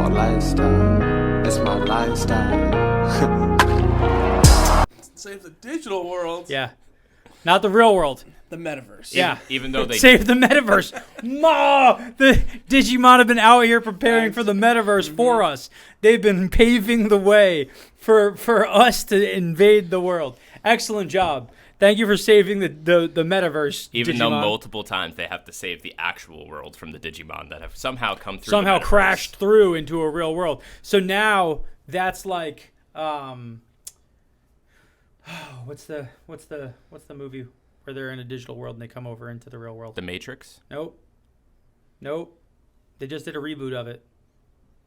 baseball lifestyle. It's my lifestyle. Save the digital world. Yeah. Not the real world. The metaverse. Yeah. Even though they Save the metaverse. The Digimon have been out here preparing for the metaverse for us. They've been paving the way for us to invade the world. Excellent job. Thank you for saving the metaverse, Even Digimon. though multiple times they have to save the actual world from the Digimon that have somehow come through. Somehow the metaverse. crashed through into a real world. So now that's like what's the movie where they're in a digital world and they come over into the real world? The Matrix? Nope. They just did a reboot of it.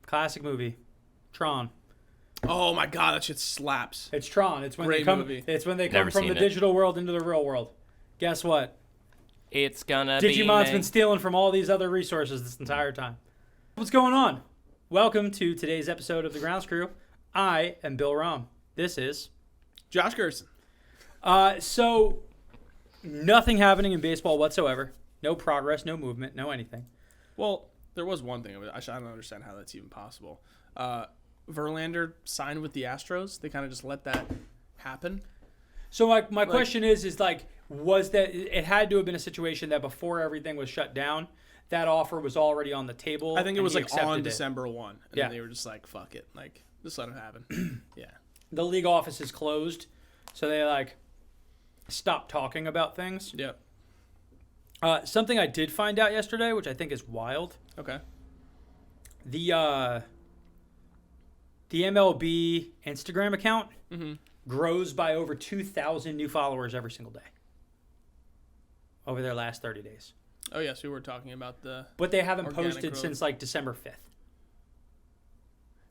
Classic movie. Tron. Oh my god, that shit slaps. It's Tron. It's when Great they come. movie. It's when they come Never from the seen it. digital world into the real world. Guess what? It's gonna be Digimon's me. been stealing from all these other resources this entire time. What's going on? Welcome to today's episode of The Grounds Crew. I am Bill Rom. This is... Josh Gerson. So, nothing happening in baseball whatsoever. No progress, no movement, no anything. Well, there was one thing. I don't understand how that's even possible. Verlander signed with the Astros. They kind of just let that happen. So my question is like, was that it had to have been a situation that before everything was shut down, that offer was already on the table? I think it and was he like accepted on it. December 1. And Yeah. then they were just like, fuck it. Like, just let it happen. Yeah. The league office is closed, so they like stopped talking about things. Yep. Something I did find out yesterday, which I think is wild. Okay. The MLB Instagram account Mm-hmm. grows by over 2,000 new followers every single day over their last 30 days. Oh, yes. We were talking about the... But they haven't Organic posted growth. since like December 5th.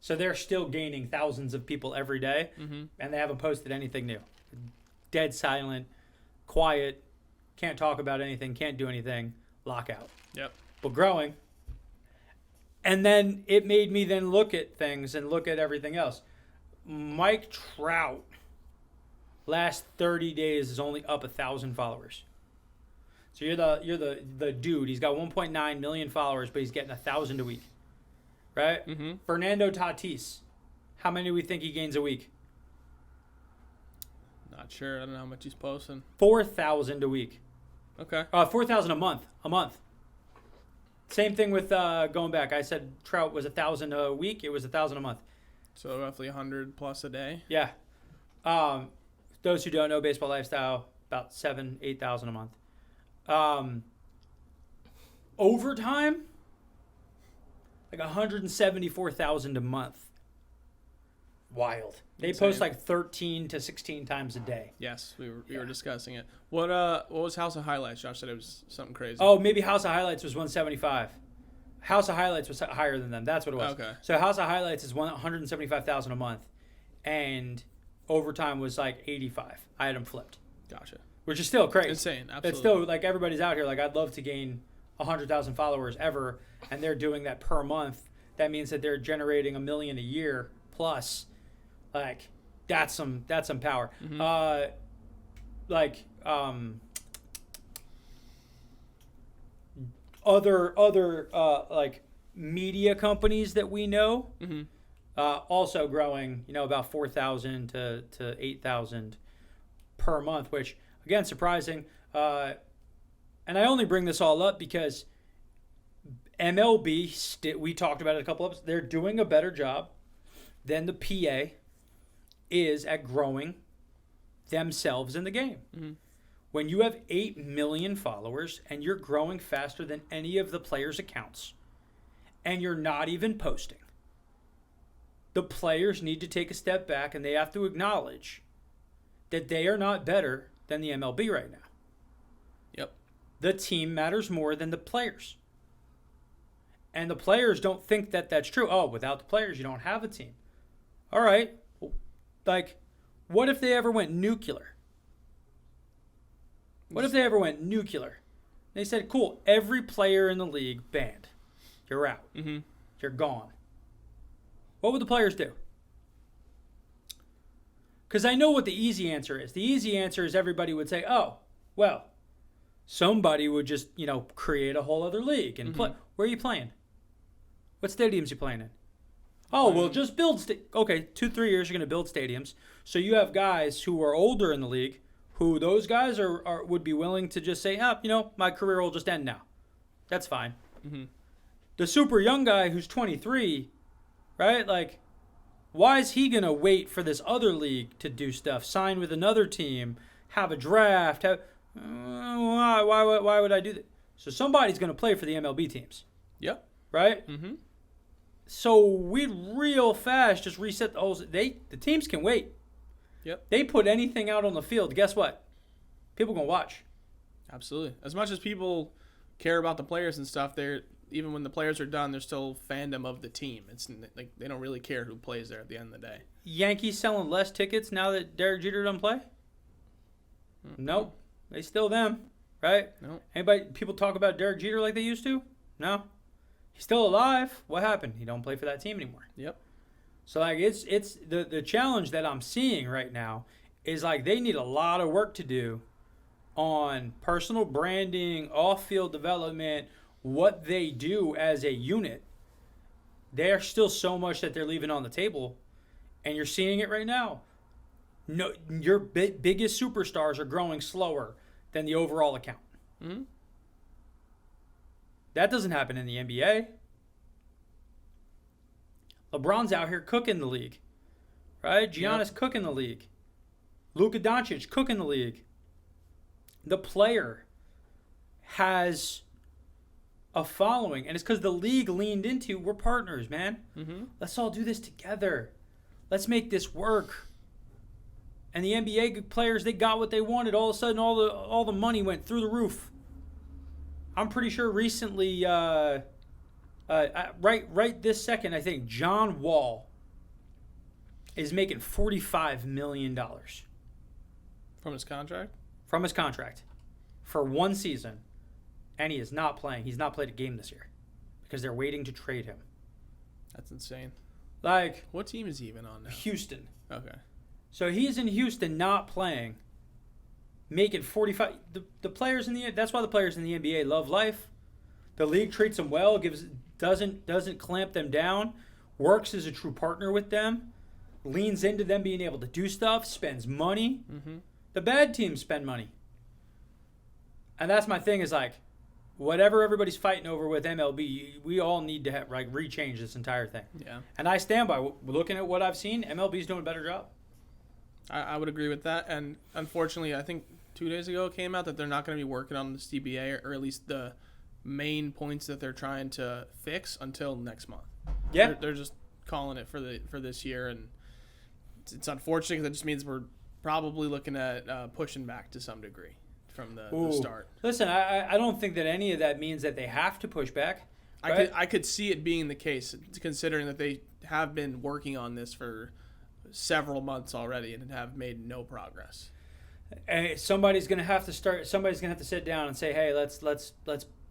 So they're still gaining thousands of people every day, and they haven't posted anything new. Dead silent, quiet, can't talk about anything, can't do anything, lockout. Yep. But growing. And then it made me then look at things and look at everything else. Mike Trout, last 30 days is only up 1,000 followers. So you're the dude. He's got 1.9 million followers, but he's getting 1,000 a week, right? Mm-hmm. Fernando Tatis, how many do we think he gains a week? Not sure. I don't know how much he's posting. 4,000 a week. Okay. 4,000 a month. Same thing with going back. I said Trout was 1,000 a week. It was 1,000 a month. So roughly 100 plus a day. Yeah. Those who don't know baseball lifestyle, about 8,000 a month. Overtime, like 174,000 a month. Wild. They Insane. post like 13 to 16 times a day. Yes, we were discussing it. What was House of Highlights? Josh said it was something crazy. Oh, maybe House of Highlights was 175. House of Highlights was higher than them. That's what it was. Okay. So House of Highlights is 175,000 a month, and overtime was like 85. I had them flipped, Gotcha. which is still crazy. Insane. Absolutely. It's still like everybody's out here. Like I'd love to gain 100,000 followers ever, and they're doing that per month. That means that they're generating $1 million a year plus. Like that's some power. Mm-hmm. Other like media companies that we know also growing, about 4,000 to 8,000 per month, which again surprising. And I only bring this all up because MLB, we talked about it a couple of episodes, they're doing a better job than the PA is at growing themselves in the game. Mm-hmm. When you have 8 million followers and you're growing faster than any of the players' accounts and you're not even posting, the players need to take a step back and they have to acknowledge that they are not better than the MLB right now. Yep. The team matters more than the players. And the players don't think that that's true. Oh, without the players, you don't have a team. All right. Like, what if they ever went nuclear? What if they ever went nuclear? They said, cool, every player in the league banned. You're out. Mm-hmm. You're gone. What would the players do? Because I know what the easy answer is. The easy answer is everybody would say, oh, well, somebody would just, create a whole other league and play. Where are you playing? What stadiums you playing in? Oh, well, just build. Okay, 2-3 years you're going to build stadiums. So you have guys who are older in the league, who those guys would be willing to just say, my career will just end now. That's fine. Mm-hmm. The super young guy who's 23, right? Like, why is he going to wait for this other league to do stuff, sign with another team, have a draft? Why would I do that? So somebody's going to play for the MLB teams. Yep. Right? Mm-hmm. So we'd real fast just reset the whole. The teams can wait. Yep. They put anything out on the field. Guess what? People gonna watch. Absolutely. As much as people care about the players and stuff, even when the players are done, there's still fandom of the team. It's like they don't really care who plays there at the end of the day. Yankees selling less tickets now that Derek Jeter doesn't play? Mm-hmm. Nope. They still them, right? Nope. People talk about Derek Jeter like they used to? No. He's still alive. What happened? He don't play for that team anymore. Yep. So like it's the challenge that I'm seeing right now is like they need a lot of work to do on personal branding, off-field development, what they do as a unit. There's still so much that they're leaving on the table, and you're seeing it right now. No, your biggest superstars are growing slower than the overall account. Mm-hmm. That doesn't happen in the NBA. LeBron's out here cooking the league, right? Giannis cooking the league. Luka Doncic cooking the league. The player has a following, and it's because the league leaned into, we're partners, man. Mm-hmm. Let's all do this together. Let's make this work. And the NBA players, they got what they wanted. All of a sudden, all the money went through the roof. I'm pretty sure recently, right this second, I think John Wall is making $45 million From his contract? From his contract for one season, and he is not playing. He's not played a game this year because they're waiting to trade him. That's insane. Like, what team is he even on now? Houston. Okay. So he's in Houston not playing, making 45. The players that's why the players in the NBA love life. The league treats them well, doesn't clamp them down, works as a true partner with them, leans into them being able to do stuff, spends money. Mm-hmm. The bad teams spend money. And that's my thing is like, whatever everybody's fighting over with MLB, we all need to rechange this entire thing. Yeah. And I stand by looking at what I've seen. MLB's doing a better job. I would agree with that. And unfortunately, I think 2 days ago it came out that they're not going to be working on this DBA or at least the main points that they're trying to fix until next month. Yeah. They're just calling it for this year, and it's unfortunate because it just means we're probably looking at pushing back to some degree from the start. Listen, I don't think that any of that means that they have to push back. Right? I could see it being the case, considering that they have been working on this for several months already and have made no progress. And somebody's gonna have to sit down and say, hey, let's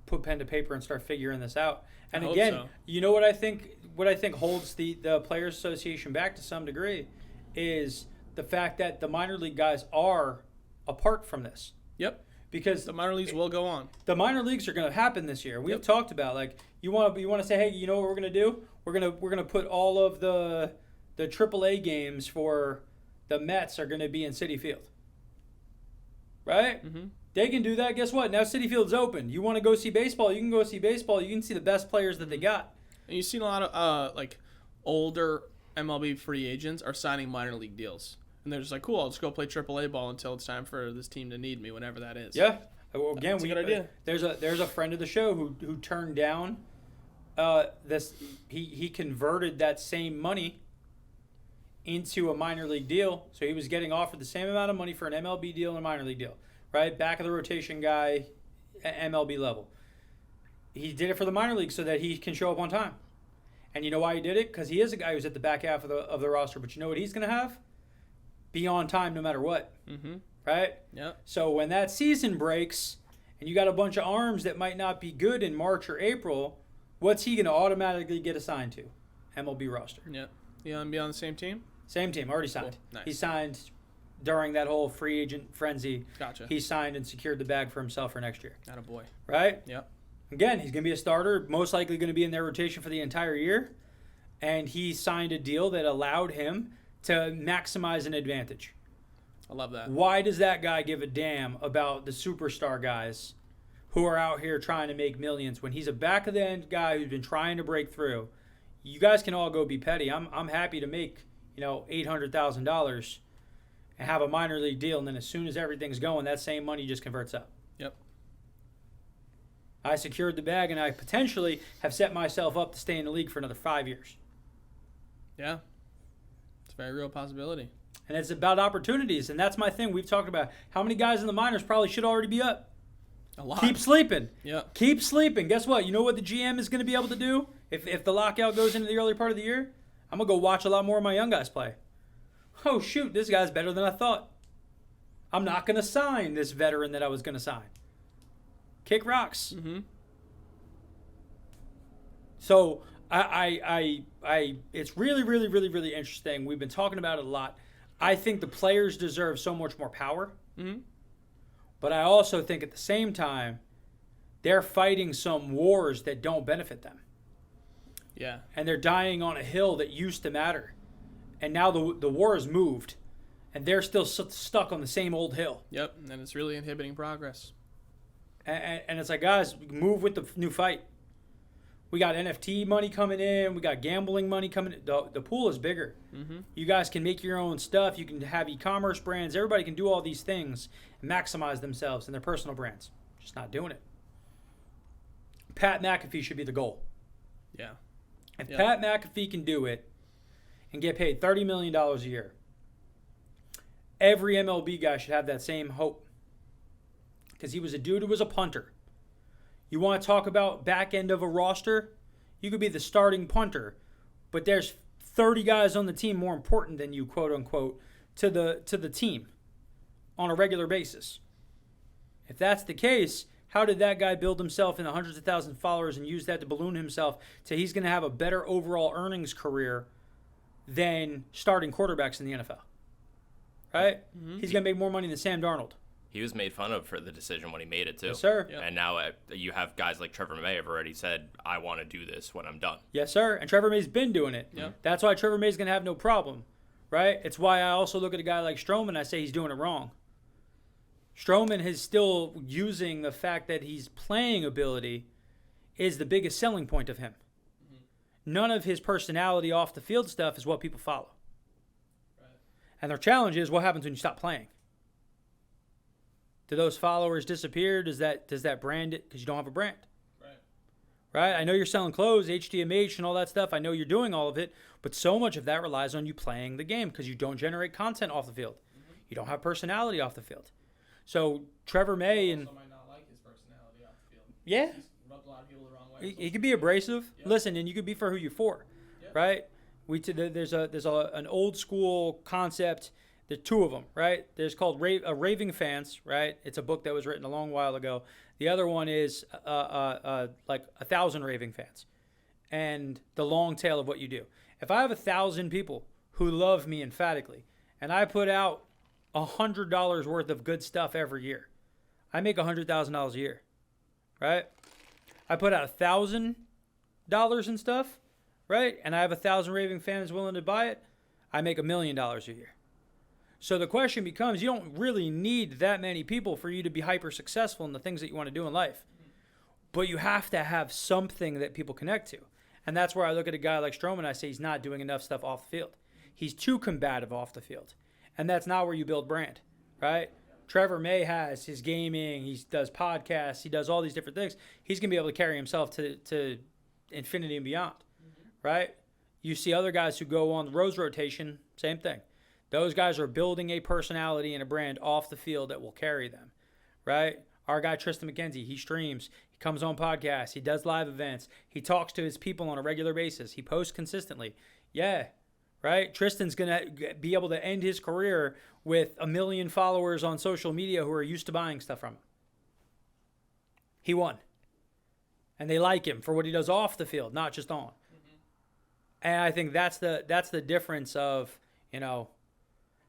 put pen to paper and start figuring this out. And again, you know what I think holds the Players Association back to some degree is the fact that the minor league guys are apart from this. Yep. Because the minor leagues will go on. The minor leagues are going to happen this year. We've talked about you want to say, hey, you know what we're going to do? We're going to put all of the AAA games for the Mets are going to be in Citi Field. Right? Mm-hmm. They can do that. Guess what? Now Citi Field's open. You want to go see baseball? You can go see baseball. You can see the best players that they got. And you've seen a lot of older MLB free agents are signing minor league deals. And they're just like, cool, I'll just go play AAA ball until it's time for this team to need me, whenever that is. Yeah. Well, again, that's a good idea. There's a friend of the show who turned down this. He converted that same money into a minor league deal. So he was getting offered the same amount of money for an MLB deal and a minor league deal. Right? Back of the rotation guy at MLB level. He did it for the minor league so that he can show up on time. And you know why he did it? Because he is a guy who's at the back half of the roster. But you know what he's going to have? Be on time no matter what. Mm-hmm. Right? Yeah. So when that season breaks and you got a bunch of arms that might not be good in March or April, what's he going to automatically get assigned to? MLB roster. Yeah. You want to be on the same team? Same team. Already signed. Cool. Nice. He signed during that whole free agent frenzy. Gotcha. He signed and secured the bag for himself for next year. Attaboy. Right? Yep. Again, he's going to be a starter, most likely going to be in their rotation for the entire year. and he signed a deal that allowed him to maximize an advantage. I love that. Why does that guy give a damn about the superstar guys who are out here trying to make millions when he's a back of the end guy who's been trying to break through? You guys can all go be petty. I'm happy to make, $800,000 and have a minor league deal, and then as soon as everything's going, that same money just converts up. Yep. I secured the bag, and I potentially have set myself up to stay in the league for another 5 years. Yeah. It's a very real possibility. And it's about opportunities, and that's my thing. We've talked about how many guys in the minors probably should already be up. A lot. Keep sleeping. Yeah. Keep sleeping. Guess what? You know what the GM is going to be able to do if the lockout goes into the early part of the year? I'm going to go watch a lot more of my young guys play. Oh, shoot, this guy's better than I thought. I'm not going to sign this veteran that I was going to sign. Kick rocks. Mm-hmm. So it's really, really, really, really interesting. We've been talking about it a lot. I think the players deserve so much more power. Mm-hmm. But I also think at the same time, they're fighting some wars that don't benefit them. Yeah. And they're dying on a hill that used to matter. And now the war has moved, and they're still stuck on the same old hill. Yep. And it's really inhibiting progress. And it's like, guys, move with the new fight. We got NFT money coming in. We got gambling money coming in. The pool is bigger. Mm-hmm. You guys can make your own stuff. You can have e-commerce brands. Everybody can do all these things and maximize themselves and their personal brands. Just not doing it. Pat McAfee should be the goal. Yeah. If Pat McAfee can do it and get paid $30 million a year, every MLB guy should have that same hope. Because he was a dude who was a punter. You want to talk about back end of a roster? You could be the starting punter, but there's 30 guys on the team more important than you, quote unquote, to the team on a regular basis. If that's the case, how did that guy build himself in the hundreds of thousands of followers and use that to balloon himself to he's going to have a better overall earnings career than starting quarterbacks in the NFL? Right? Mm-hmm. He's going to make more money than Sam Darnold. He was made fun of for the decision when he made it, too. Yes, sir. Yep. And now you have guys like Trevor May have already said, I want to do this when I'm done. Yes, sir. And Trevor May's been doing it. Yep. That's why Trevor May's going to have no problem, right? It's why I also look at a guy like Stroman and I say he's doing it wrong. Stroman is still using the fact that he's playing ability is the biggest selling point of him. Mm-hmm. None of his personality off the field stuff is what people follow. Right. And their challenge is what happens when you stop playing. Do those followers disappear? Does that brand it because you don't have a brand? Right? I know you're selling clothes, HDMH and all that stuff. I know you're doing all of it, but so much of that relies on you playing the game because you don't generate content off the field. Mm-hmm. You don't have personality off the field. So Trevor May and might not like his personality off the field. Yeah. He's rubbed a lot of people the wrong way. He could be abrasive. Yep. Listen, and you could be for who you're for, right? There's an old school concept. There's two of them, right? There's called Raving Fans, right? It's a book that was written a long while ago. The other one is like 1,000 Raving Fans, and the long tail of what you do. If I have 1,000 people who love me emphatically, and I put out $100 worth of good stuff every year, I make $100,000 a year, right? I put out $1,000 in stuff, right? And I have 1,000 Raving Fans willing to buy it. I make $1 million a year. So the question becomes, you don't really need that many people for you to be hyper successful in the things that you want to do in life. But you have to have something that people connect to. And that's where I look at a guy like Stroman and I say he's not doing enough stuff off the field. He's too combative off the field. And that's not where you build brand, right? Trevor May has his gaming, he does podcasts, he does all these different things. He's going to be able to carry himself to infinity and beyond, right? You see other guys who go on the Rose rotation, same thing. Those guys are building a personality and a brand off the field that will carry them, right? Our guy Tristan McKenzie, he streams, he comes on podcasts, he does live events, he talks to his people on a regular basis, he posts consistently. Yeah, right? Tristan's going to be able to end his career with 1 million followers on social media who are used to buying stuff from him. He won. And they like him for what he does off the field, not just on. Mm-hmm. And I think that's the difference of,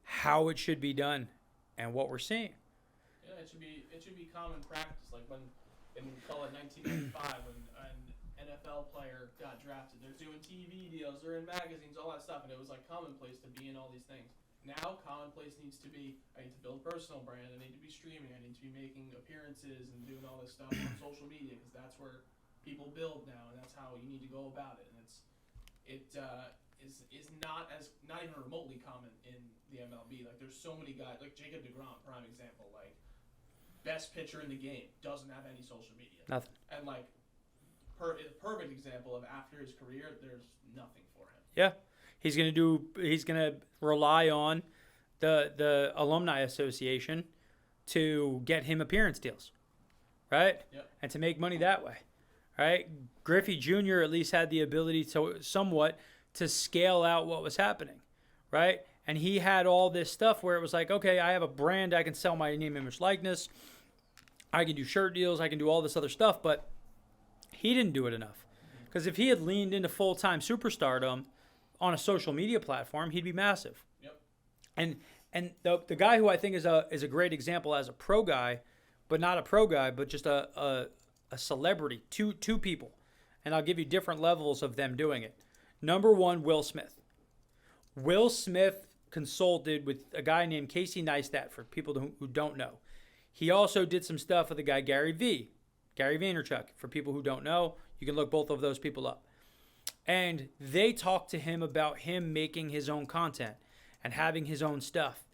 how it should be done and what we're seeing. Yeah, it should be common practice. Like when call it 1995 when an NFL player got drafted. They're doing TV deals, they're in magazines, all that stuff, and it was like commonplace to be in all these things. Now, commonplace needs to be, I need to build a personal brand, I need to be streaming, I need to be making appearances and doing all this stuff on social media, because that's where people build now, and that's how you need to go about it. And is not even remotely common in the MLB. Like, there's so many guys, like Jacob deGrom, prime example, like, best pitcher in the game, doesn't have any social media. Nothing. And, like, perfect example of after his career, there's nothing for him. Yeah. He's gonna rely on the alumni association to get him appearance deals, right? Yep. And to make money that way, right? Griffey Jr. at least had the ability to somewhat to scale out what was happening, right? And he had all this stuff where it was like, okay, I have a brand, I can sell my name, image, likeness, I can do shirt deals, I can do all this other stuff, but he didn't do it enough. Because if he had leaned into full-time superstardom on a social media platform, he'd be massive. Yep. And the guy who I think is a great example as a pro guy, but not a pro guy, but just a celebrity, two people. And I'll give you different levels of them doing it. Number one, Will Smith. Will Smith consulted with a guy named Casey Neistat, for people who don't know. He also did some stuff with a guy, Gary Vaynerchuk. For people who don't know, you can look both of those people up. And they talked to him about him making his own content and having his own stuff.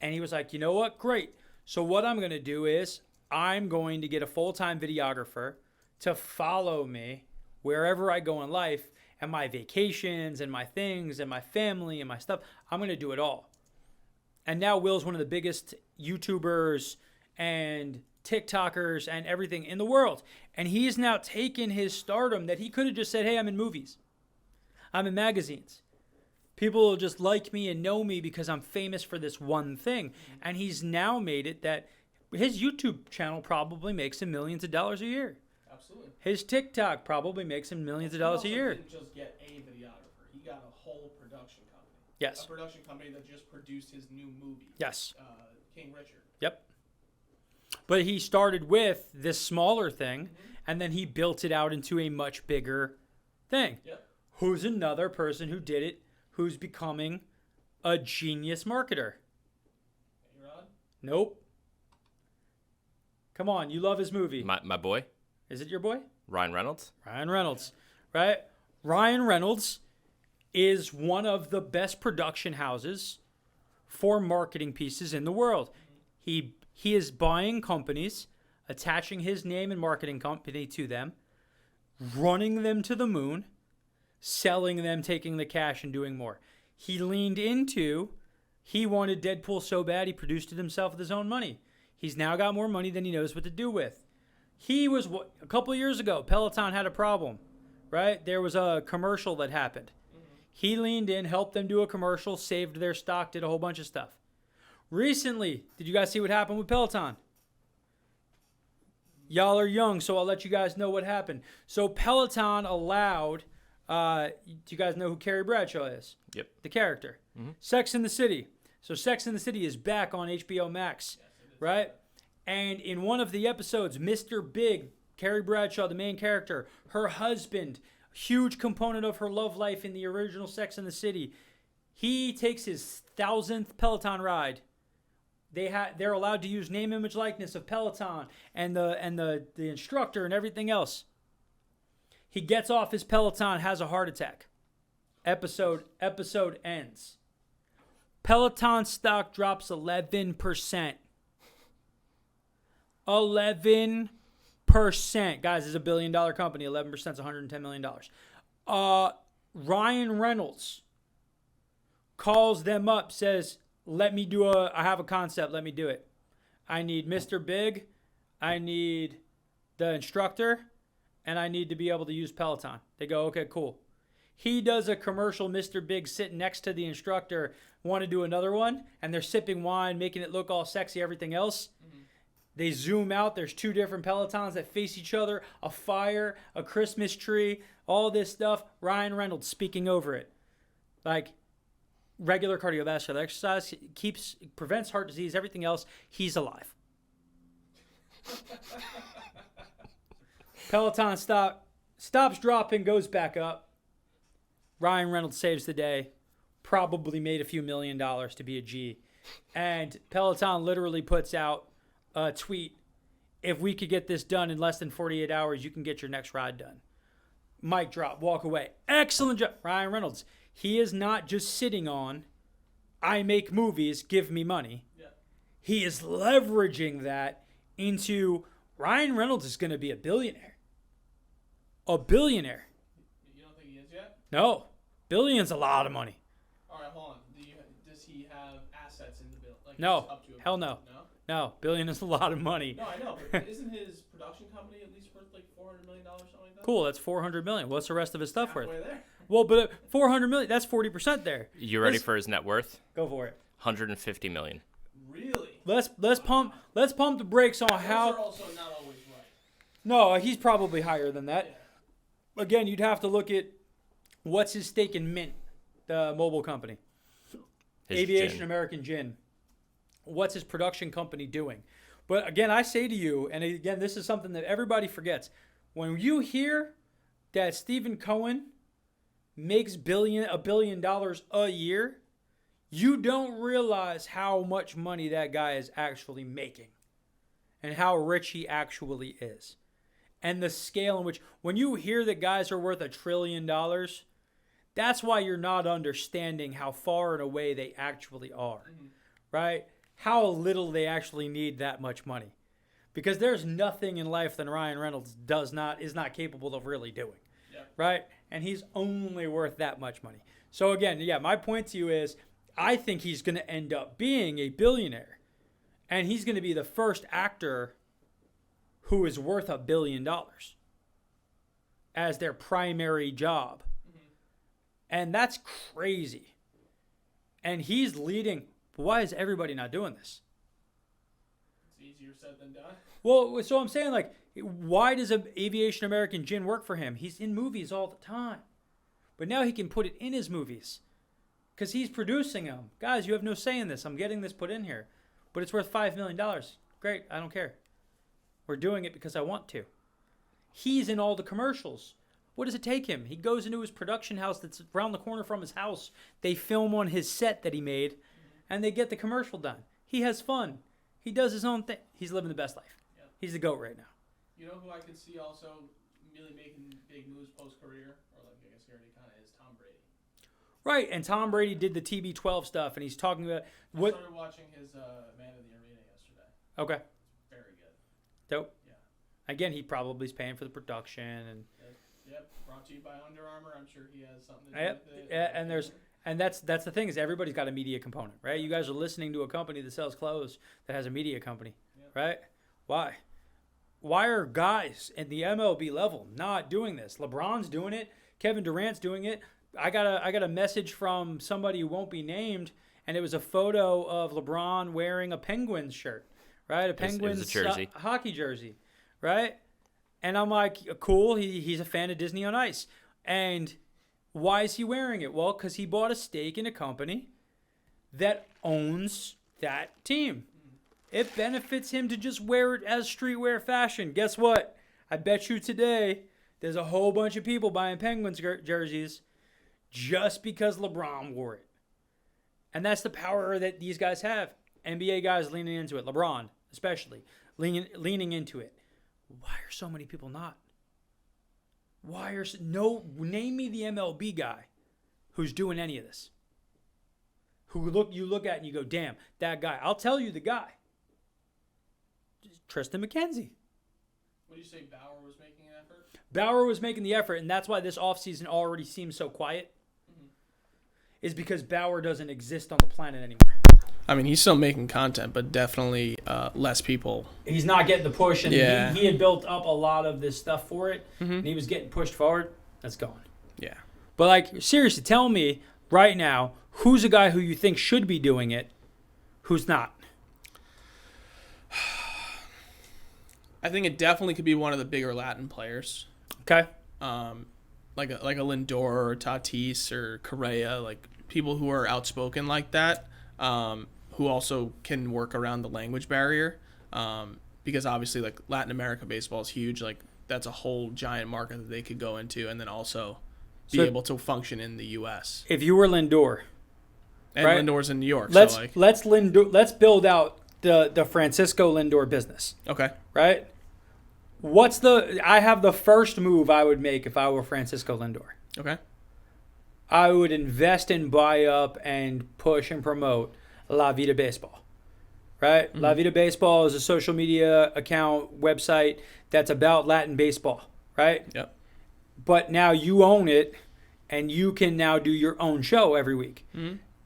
And he was like, you know what? Great. So what I'm going to do is I'm going to get a full-time videographer to follow me wherever I go in life, and my vacations and my things and my family and my stuff. I'm going to do it all. And now Will's one of the biggest YouTubers and TikTokers and everything in the world. And he's now taken his stardom that he could have just said, hey, I'm in movies. I'm in magazines. People will just like me and know me because I'm famous for this one thing. And he's now made it that his YouTube channel probably makes him millions of dollars a year. Absolutely. His TikTok probably makes him millions of dollars a year. He didn't just get a videographer. He got a whole production company. Yes. A production company that just produced his new movie. Yes. King Richard. Yep. But he started with this smaller thing, and then he built it out into a much bigger thing. Yep. Who's another person who did it, who's becoming a genius marketer? A-Rod? Nope. Come on, you love his movie. My boy, Is it your boy? Ryan Reynolds. Ryan Reynolds, right? Ryan Reynolds is one of the best production houses for marketing pieces in the world. He is buying companies, attaching his name and marketing company to them, running them to the moon, selling them, taking the cash, and doing more. He leaned into, he wanted Deadpool so bad he produced it himself with his own money. He's now got more money than he knows what to do with. He was, a couple of years ago, Peloton had a problem, right? There was a commercial that happened. He leaned in, helped them do a commercial, saved their stock, did a whole bunch of stuff. Recently, did you guys see what happened with Peloton? Y'all are young, so I'll let you guys know what happened. So Peloton allowed, do you guys know who Carrie Bradshaw is? Yep. The character. Mm-hmm. Sex and the City. So Sex and the City is back on HBO Max, right? And in one of the episodes, Mr. Big, Carrie Bradshaw, the main character, her husband, huge component of her love life in the original Sex and the City, he takes his 1,000th Peloton ride. They're allowed to use name, image, likeness of Peloton and the instructor and everything else. He gets off his Peloton, has a heart attack. Episode ends. Peloton stock drops 11%. 11%. Guys, it's a $1 billion company. 11% is $110 million. Ryan Reynolds calls them up, says, I have a concept, let me do it. I need Mr. Big, I need the instructor, and I need to be able to use Peloton. They go, okay, cool. He does a commercial, Mr. Big sitting next to the instructor, want to do another one, and they're sipping wine, making it look all sexy, everything else. Mm-hmm. They zoom out, there's two different Pelotons that face each other, a fire, a Christmas tree, all this stuff. Ryan Reynolds speaking over it. Like, regular cardiovascular exercise prevents heart disease, everything else. He's alive. Peloton stock Stops dropping, goes back up. Ryan Reynolds saves the day. Probably made a few $1 million to be a G. And Peloton literally puts out a tweet. If we could get this done in less than 48 hours, you can get your next ride done. Mic drop, walk away. Excellent job. Ryan Reynolds. He is not just sitting on, I make movies, give me money. Yeah. He is leveraging that into, Ryan Reynolds is going to be a billionaire. A billionaire. You don't think he is yet? No. Billion's a lot of money. All right, hold on. Does he have assets in the bill? Like No. Up to Hell no. No? No. Billion is a lot of money. No, I know, but isn't his production company at least worth like $400 million, something like that? Cool, that's $400 million. What's the rest of his stuff worth? Halfway there. Well, but $400 million, that's 40% there. You ready for his net worth? Go for it. $150 million. Really? Let's pump the brakes on Those how. are also not always right. No, he's probably higher than that. Yeah. Again, you'd have to look at what's his stake in Mint, the mobile company. His Aviation gin. American Gin. What's his production company doing? But again, I say to you, and again, this is something that everybody forgets. When you hear that Stephen Cohen makes $1 billion a year, you don't realize how much money that guy is actually making and how rich he actually is. And the scale in which, when you hear that guys are worth $1 trillion, that's why you're not understanding how far and away they actually are, right? How little they actually need that much money. Because there's nothing in life that Ryan Reynolds is not capable of really doing, right? And he's only worth that much money. So again, yeah, my point to you is, I think he's going to end up being a billionaire. And he's going to be the first actor who is worth $1 billion as their primary job. And that's crazy. And he's leading. Why is everybody not doing this? It's easier said than done. Well, so I'm saying, like, why does Aviation American Gin work for him? He's in movies all the time. But now he can put it in his movies because he's producing them. Guys, you have no say in this. I'm getting this put in here. But it's worth $5 million. Great. I don't care. We're doing it because I want to. He's in all the commercials. What does it take him? He goes into his production house that's around the corner from his house. They film on his set that he made, and they get the commercial done. He has fun. He does his own thing. He's living the best life. Yeah. He's the GOAT right now. You know who I could see also really making big moves post-career? Or like, I guess he already kind of is, Tom Brady. Right, and Tom Brady did the TB12 stuff, and he's talking about what. I started watching his Man of the Arena yesterday. Okay, Very good. dope. Yeah. Again, he probably is paying for the production, and Yep. Brought to you by Under Armour. I'm sure he has something to do yep, with it. and that's the thing is everybody's got a media component, right? You guys are listening to a company that sells clothes that has a media company, right? Why? Why are guys at the MLB level not doing this? LeBron's doing it. Kevin Durant's doing it. I got a message from somebody who won't be named, and it was a photo of LeBron wearing a Penguins shirt, right? A Penguins jersey. Hockey jersey, right? And I'm like, cool. He's a fan of Disney on Ice. And why is he wearing it? Well, because he bought a stake in a company that owns that team. It benefits him to just wear it as streetwear fashion. Guess what? I bet you today there's a whole bunch of people buying Penguins jerseys just because LeBron wore it. And that's the power that these guys have. NBA guys leaning into it. LeBron, especially, leaning into it. Why are so many people not? Name me the MLB guy who's doing any of this. You look at and you go, damn, that guy. I'll tell you the guy. Tristan McKenzie. What do you say, Bauer was making an effort? Bauer was making the effort, and that's why this offseason already seems so quiet. Is because Bauer doesn't exist on the planet anymore. I mean, he's still making content, but definitely less people. He's not getting the push, and Yeah. he had built up a lot of this stuff for it, and he was getting pushed forward. That's gone. Yeah. But, like, seriously, tell me right now, who's a guy who you think should be doing it, who's not? I think it definitely could be one of the bigger Latin players. Okay. Like a Lindor or Tatis or Correa, like people who are outspoken like that, who also can work around the language barrier, because obviously like Latin America baseball is huge. Like that's a whole giant market that they could go into, and then also be So- able to function in the U.S. If you were Lindor, And right. Lindor's in New York. let's so like, let's build out the Francisco Lindor business, okay. right? I have the first move I would make if I were Francisco Lindor. Okay. I would invest and buy up and push and promote La Vida Baseball, right? La Vida Baseball is a social media account website that's about Latin baseball, right? Yep. But now you own it, and you can now do your own show every week.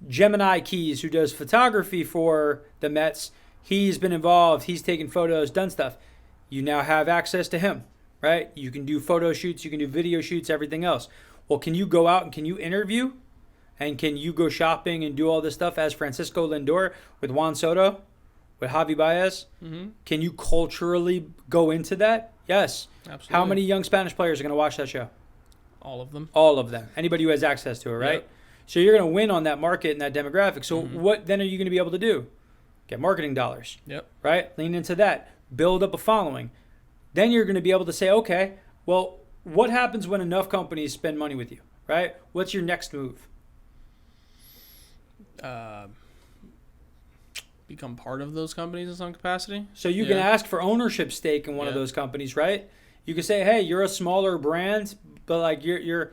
Gemini Keys, who does photography for the Mets, he's been involved. He's taken photos, done stuff. You now have access to him, right? You can do photo shoots, you can do video shoots, everything else. Well, can you go out and can you interview? And can you go shopping and do all this stuff as Francisco Lindor with Juan Soto, with Javi Baez? Can you culturally go into that? Yes. Absolutely. How many young Spanish players are going to watch that show? All of them. All of them. Anybody who has access to it, right? Yep. So you're going to win on that market and that demographic. So what then are you going to be able to do? Get marketing dollars, Yep. right? Lean into that. Build up a following. Then you're going to be able to say, okay, well, what happens when enough companies spend money with you, right? What's your next move? Become part of those companies in some capacity. So you can Yeah. ask for ownership stake in one of Yeah. those companies, right? You can say, hey, you're a smaller brand, but like you're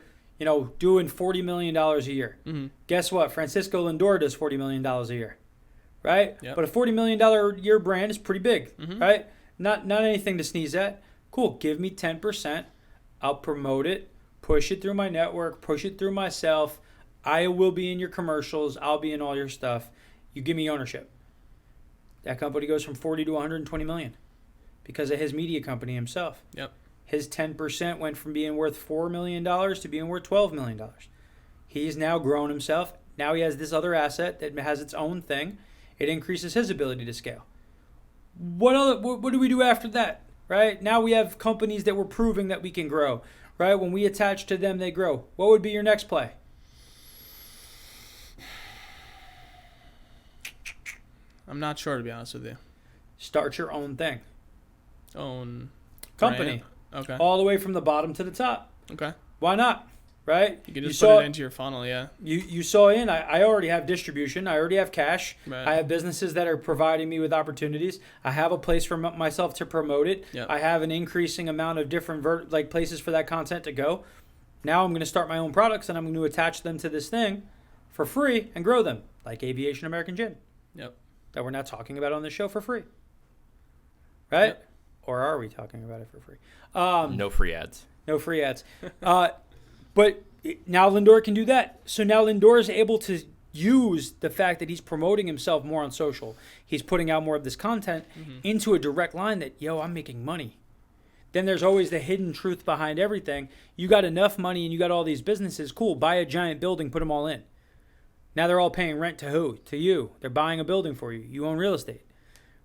doing $40 million a year. Guess what? Francisco Lindor does $40 million a year, right? Yep. But a $40 million a year brand is pretty big, right? Not anything to sneeze at. Cool. Give me 10%. I'll promote it, push it through my network, push it through myself. I will be in your commercials. I'll be in all your stuff. You give me ownership. That company goes from 40 to 120 million because of his media company himself. Yep. His 10% went from being worth $4 million to being worth $12 million. He's now grown himself. Now he has this other asset that has its own thing. It increases his ability to scale. What do we do after that, right? Now we have companies that we're proving that we can grow, right? When we attach to them, they grow. What would be your next play? I'm not sure, to be honest with you. Start your own thing. Own Company. brand? Okay. All the way from the bottom to the top. Okay. Why not? Right? You can just saw put it into your funnel, yeah. You saw I already have distribution. I already have cash. Right. I have businesses that are providing me with opportunities. I have a place for myself to promote it. Yep. I have an increasing amount of different places for that content to go. Now I'm going to start my own products and I'm going to attach them to this thing for free and grow them, like Aviation American Gin, Yep. that we're not talking about on this show for free. Right? Yep. Or are we talking about it for free? No free ads. No free ads. But now Lindor can do that. So now Lindor is able to use the fact that he's promoting himself more on social. He's putting out more of this content into a direct line that, I'm making money. Then there's always the hidden truth behind everything. You got enough money and you got all these businesses. Cool. Buy a giant building, put them all in. Now they're all paying rent to who? To you. They're buying a building for you. You own real estate,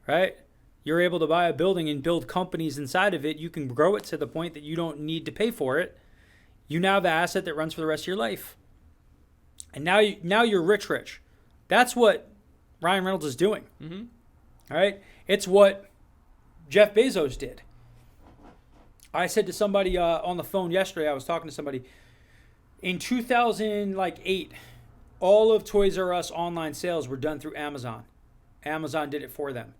right? You're able to buy a building and build companies inside of it. You can grow it to the point that you don't need to pay for it. You now have the asset that runs for the rest of your life. And now you're rich. That's what Ryan Reynolds is doing. All right? It's what Jeff Bezos did. I said to somebody on the phone yesterday, I was talking to somebody, in 2008, all of Toys R Us online sales were done through Amazon. Amazon did it for them.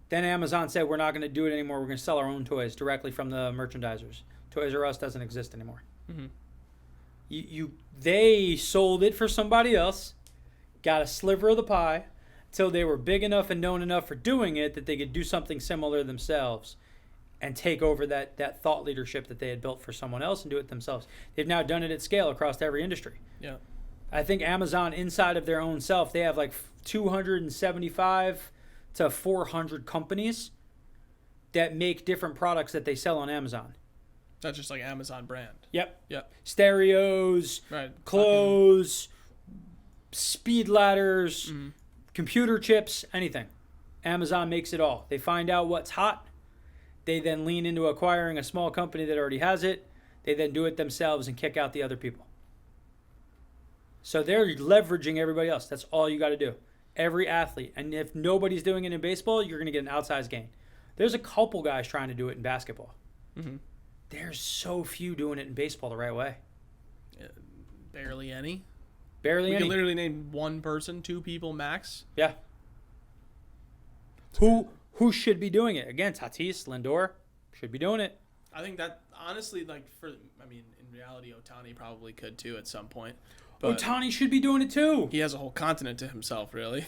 Then Amazon said, we're not going to do it anymore. We're going to sell our own toys directly from the merchandisers. Toys R Us doesn't exist anymore. They sold it for somebody else, got a sliver of the pie, till they were big enough and known enough for doing it that they could do something similar themselves and take over that thought leadership that they had built for someone else and do it themselves. They've now done it at scale across every industry. Yeah. I think Amazon, inside of their own self, they have like 275 to 400 companies that make different products that they sell on Amazon. That's just like Amazon brand. Yep. Yep. Stereos, Right. clothes, speed ladders, computer chips, anything. Amazon makes it all. They find out what's hot. They then lean into acquiring a small company that already has it. They then do it themselves and kick out the other people. So they're leveraging everybody else. That's all you got to do. Every athlete. And if nobody's doing it in baseball, you're going to get an outsized gain. There's a couple guys trying to do it in basketball. there's so few doing it in baseball the right way. Barely any. Barely We any. can literally name one person, 2 people max. Yeah. Who should be doing it? Again, Tatis, Lindor should be doing it. I think that honestly, in reality, Ohtani probably could too at some point. But Ohtani should be doing it too. he has a whole continent to himself, really.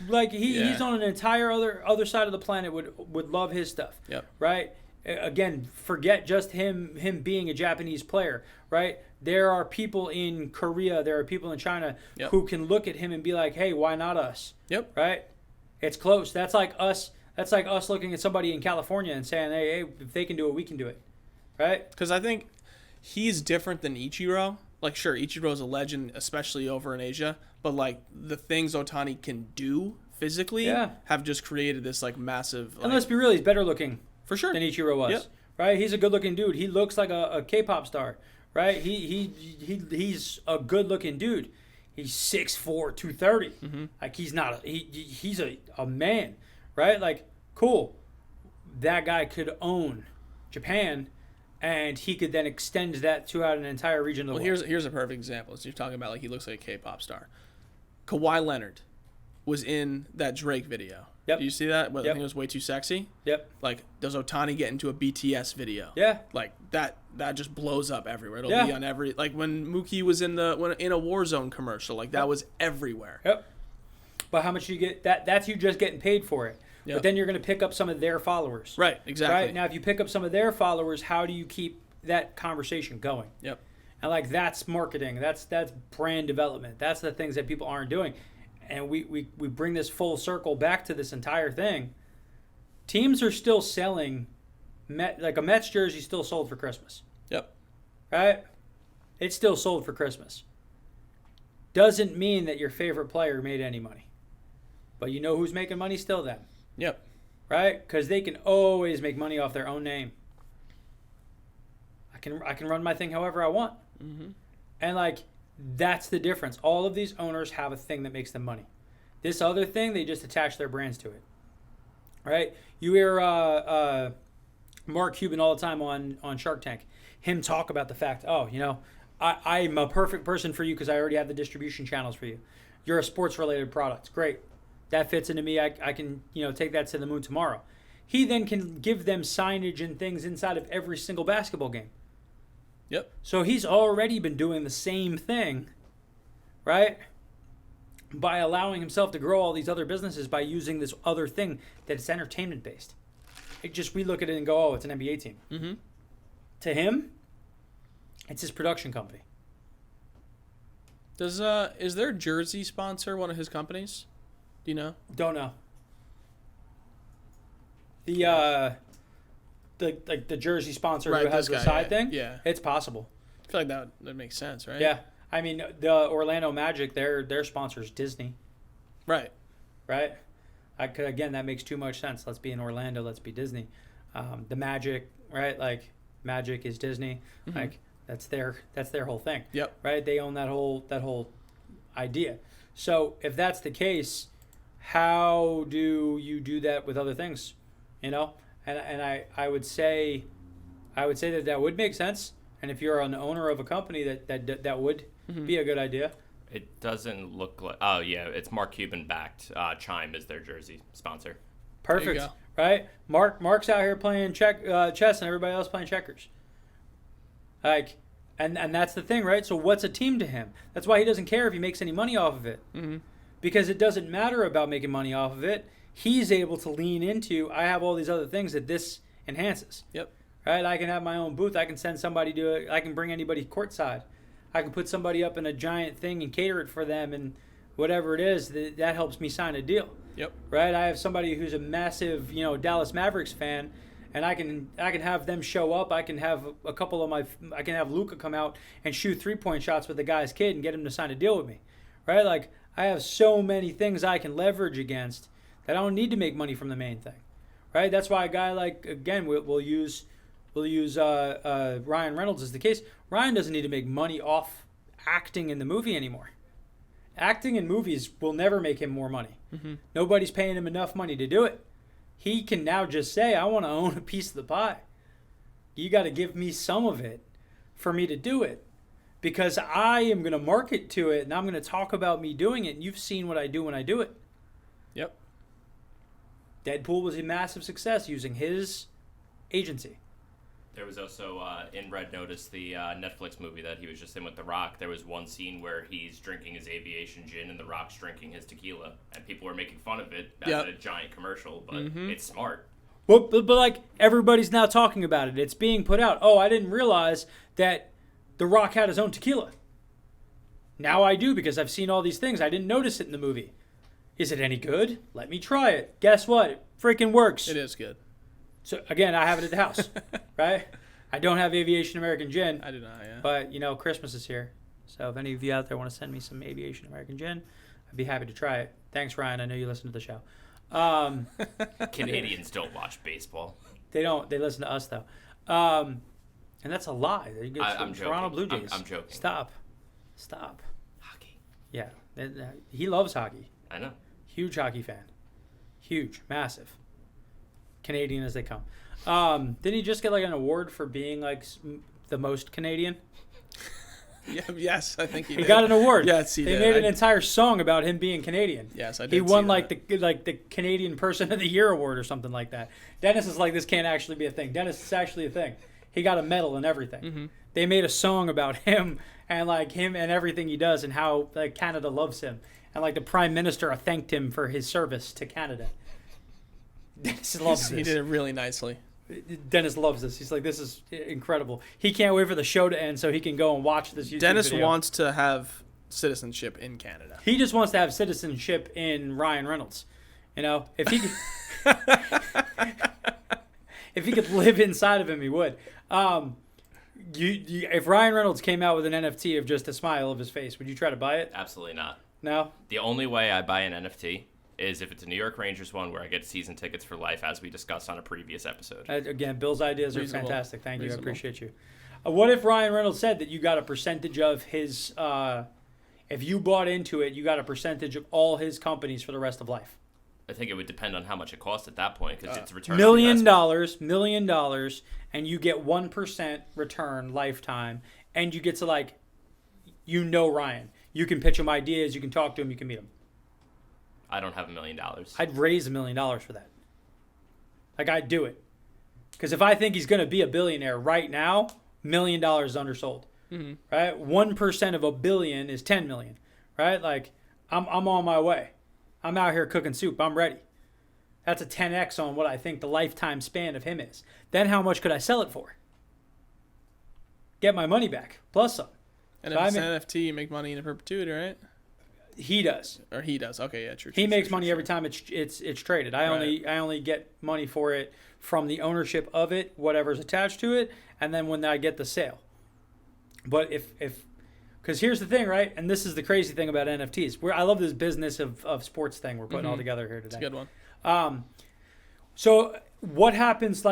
Like Yeah. he's on an entire other side of the planet. Would love his stuff. Yep. Right. Again, forget just him being a Japanese player. Right. There are people in Korea. There are people in China Yep. who can look at him and be like, "Hey, why not us?" Yep. Right. It's close. That's like us. That's like us looking at somebody in California and saying, "Hey, if they can do it, we can do it." Right. Because I think he's different than Ichiro. Like, sure, Ichiro's a legend, especially over in Asia. But, like, the things Ohtani can do physically have just created this, like, massive... Like, And let's be real, he's better looking for sure. than Ichiro was. Yep. Right? He's a good-looking dude. He looks like a K-pop star. Right? He's a good-looking dude. He's 6'4", 230. Mm-hmm. Like, he's not... He's a man. Right? Like, cool. That guy could own Japan... And he could then extend that to out an entire region of the world. Here's a perfect example. So you're talking about, like, he looks like a K-pop star. Kawhi Leonard was in that Drake video. Yep. Did you see that? Well, I Yep. think it was Way Too Sexy. Yep. Like, does Ohtani get into a BTS video? Yeah. Like, that just blows up everywhere. It'll Yeah. be on every... Like, when Mookie was in a Warzone commercial, like, that was everywhere. Yep. But how much you get? That's you just getting paid for it. Yep. But then you're going to pick up some of their followers. Right, exactly. Right? Now, if you pick up some of their followers, how do you keep that conversation going? Yep. And, like, that's marketing. That's brand development. That's the things that people aren't doing. And we bring this full circle back to this entire thing. Teams are still selling, like a Mets jersey still sold for Christmas. Yep. Right? It's still sold for Christmas. Doesn't mean that your favorite player made any money. But you know who's making money still then? Yep. Right? Because they can always make money off their own name. I can run my thing however I want. Mm-hmm. And, like, that's the difference. All of these owners have a thing that makes them money. This other thing, they just attach their brands to it. Right? You hear Mark Cuban all the time on Shark Tank. Him talk about the fact, I'm a perfect person for you because I already have the distribution channels for you. You're a sports-related product. Great. That fits into me. I can, take that to the moon tomorrow. He then can give them signage and things inside of every single basketball game. Yep. So he's already been doing the same thing, right? By allowing himself to grow all these other businesses by using this other thing that's entertainment-based. We look at it and go, oh, it's an NBA team. Mm-hmm. To him, it's his production company. Is their jersey sponsor one of his companies? Do you know? Don't know. The jersey sponsor Right, who has this the guy, side thing? yeah. It's possible. I feel like that makes sense, right? Yeah. I mean, the Orlando Magic, their sponsor is Disney, Right. right? Again, that makes too much sense. Let's be in Orlando. Let's be Disney. The Magic, right? Like, Magic is Disney. Mm-hmm. Like, that's their whole thing. Yep. Right? They own that whole idea. So if that's the case, how do you do that with other things? And I would say that would make sense. And if you're an owner of a company, that would Mm-hmm. be a good idea. It doesn't look like. Oh yeah, it's Mark Cuban backed. Chime is their jersey sponsor. Perfect, go. right? Mark's out here playing chess, and everybody else playing checkers. Like, and that's the thing, right? So what's a team to him? That's why he doesn't care if he makes any money off of it, Mm-hmm. because it doesn't matter about making money off of it. He's able to lean into, I have all these other things that this enhances. Yep. Right? I can have my own booth. I can send somebody to it. I can bring anybody courtside. I can put somebody up in a giant thing and cater it for them, and whatever it is, that helps me sign a deal. Yep. Right? I have somebody who's a massive, Dallas Mavericks fan, and I can have them show up. I can have I can have Luka come out and shoot 3-point shots with the guy's kid and get him to sign a deal with me. Right? Like, I have so many things I can leverage against that I don't need to make money from the main thing. Right? That's why a guy like, again, we'll use Ryan Reynolds as the case. Ryan doesn't need to make money off acting in the movie anymore. Acting in movies will never make him more money. Mm-hmm. Nobody's paying him enough money to do it. He can now just say, I want to own a piece of the pie. you got to give me some of it for me to do it. Because I am going to market to it, and I'm going to talk about me doing it, and you've seen what I do when I do it. Yep. Deadpool was a massive success using his agency. There was also, in Red Notice, the Netflix movie that he was just in with The Rock, there was one scene where he's drinking his aviation gin and The Rock's drinking his tequila. And people were making fun of it as a giant commercial, but it's smart. But like, everybody's now talking about it. It's being put out. Oh, I didn't realize that The Rock had his own tequila. Now I do because I've seen all these things. I didn't notice it in the movie. Is it any good? Let me try it. Guess what? It freaking works. It is good. So, again, I have it at the house, right? I don't have Aviation American Gin. I do not, yeah. But, Christmas is here. So if any of you out there want to send me some Aviation American Gin, I'd be happy to try it. Thanks, Ryan. I know you listen to the show. Canadians don't watch baseball. They don't. They listen to us, though. And that's a lie. I'm Toronto joking. Blue Jays. I'm joking. Stop. Hockey. Yeah. He loves hockey. I know. Huge hockey fan. Huge. Massive. Canadian as they come. Didn't he just get like an award for being like the most Canadian? Yeah, yes, I think he did. He got an award. Yes, he did. They made an entire song about him being Canadian. Yes, I did. He won see that. the Canadian Person of the Year award or something like that. Dennis is like, this can't actually be a thing. Dennis, it's actually a thing. He got a medal and everything. Mm-hmm. They made a song about him and like him and everything he does and how like Canada loves him. And like the Prime Minister thanked him for his service to Canada. Dennis loves this. He did it really nicely. Dennis loves this. He's like, this is incredible. He can't wait for the show to end so he can go and watch this YouTube Dennis video. wants to have citizenship in Canada. He just wants to have citizenship in Ryan Reynolds. If he could, if he could live inside of him, he would. If Ryan Reynolds came out with an NFT of just a smile of his face, would you try to buy it? Absolutely not. No? The only way I buy an NFT is if it's a New York Rangers one where I get season tickets for life, as we discussed on a previous episode. Again, Bill's ideas Reasonable. are fantastic. Thank you. Reasonable. I appreciate you. What if Ryan Reynolds said that you got a percentage of his, if you bought into it, you got a percentage of all his companies for the rest of life? I think it would depend on how much it costs at that point because it's return. $1 million, and you get 1% return lifetime, and you get to Ryan. You can pitch him ideas, you can talk to him, you can meet him. I don't have $1 million. I'd raise $1 million for that. I'd do it. Because if I think he's going to be a billionaire right now, $1 million is undersold. Mm-hmm. Right? 1% of $1 billion is $10 million. Right? I'm on my way. I'm out here cooking soup. I'm ready. That's a 10x on what I think the lifetime span of him is. Then how much could I sell it for? Get my money back, plus some. And if it's an NFT, you make money in perpetuity, right? He does. Or he does. Okay, yeah, true. He makes money every time it's traded. I only get money for it from the ownership of it, whatever's attached to it, and then when I get the sale. But because here's the thing, right? And this is the crazy thing about NFTs. I love this business of sports thing we're putting all together here today. It's a good one. So what happens,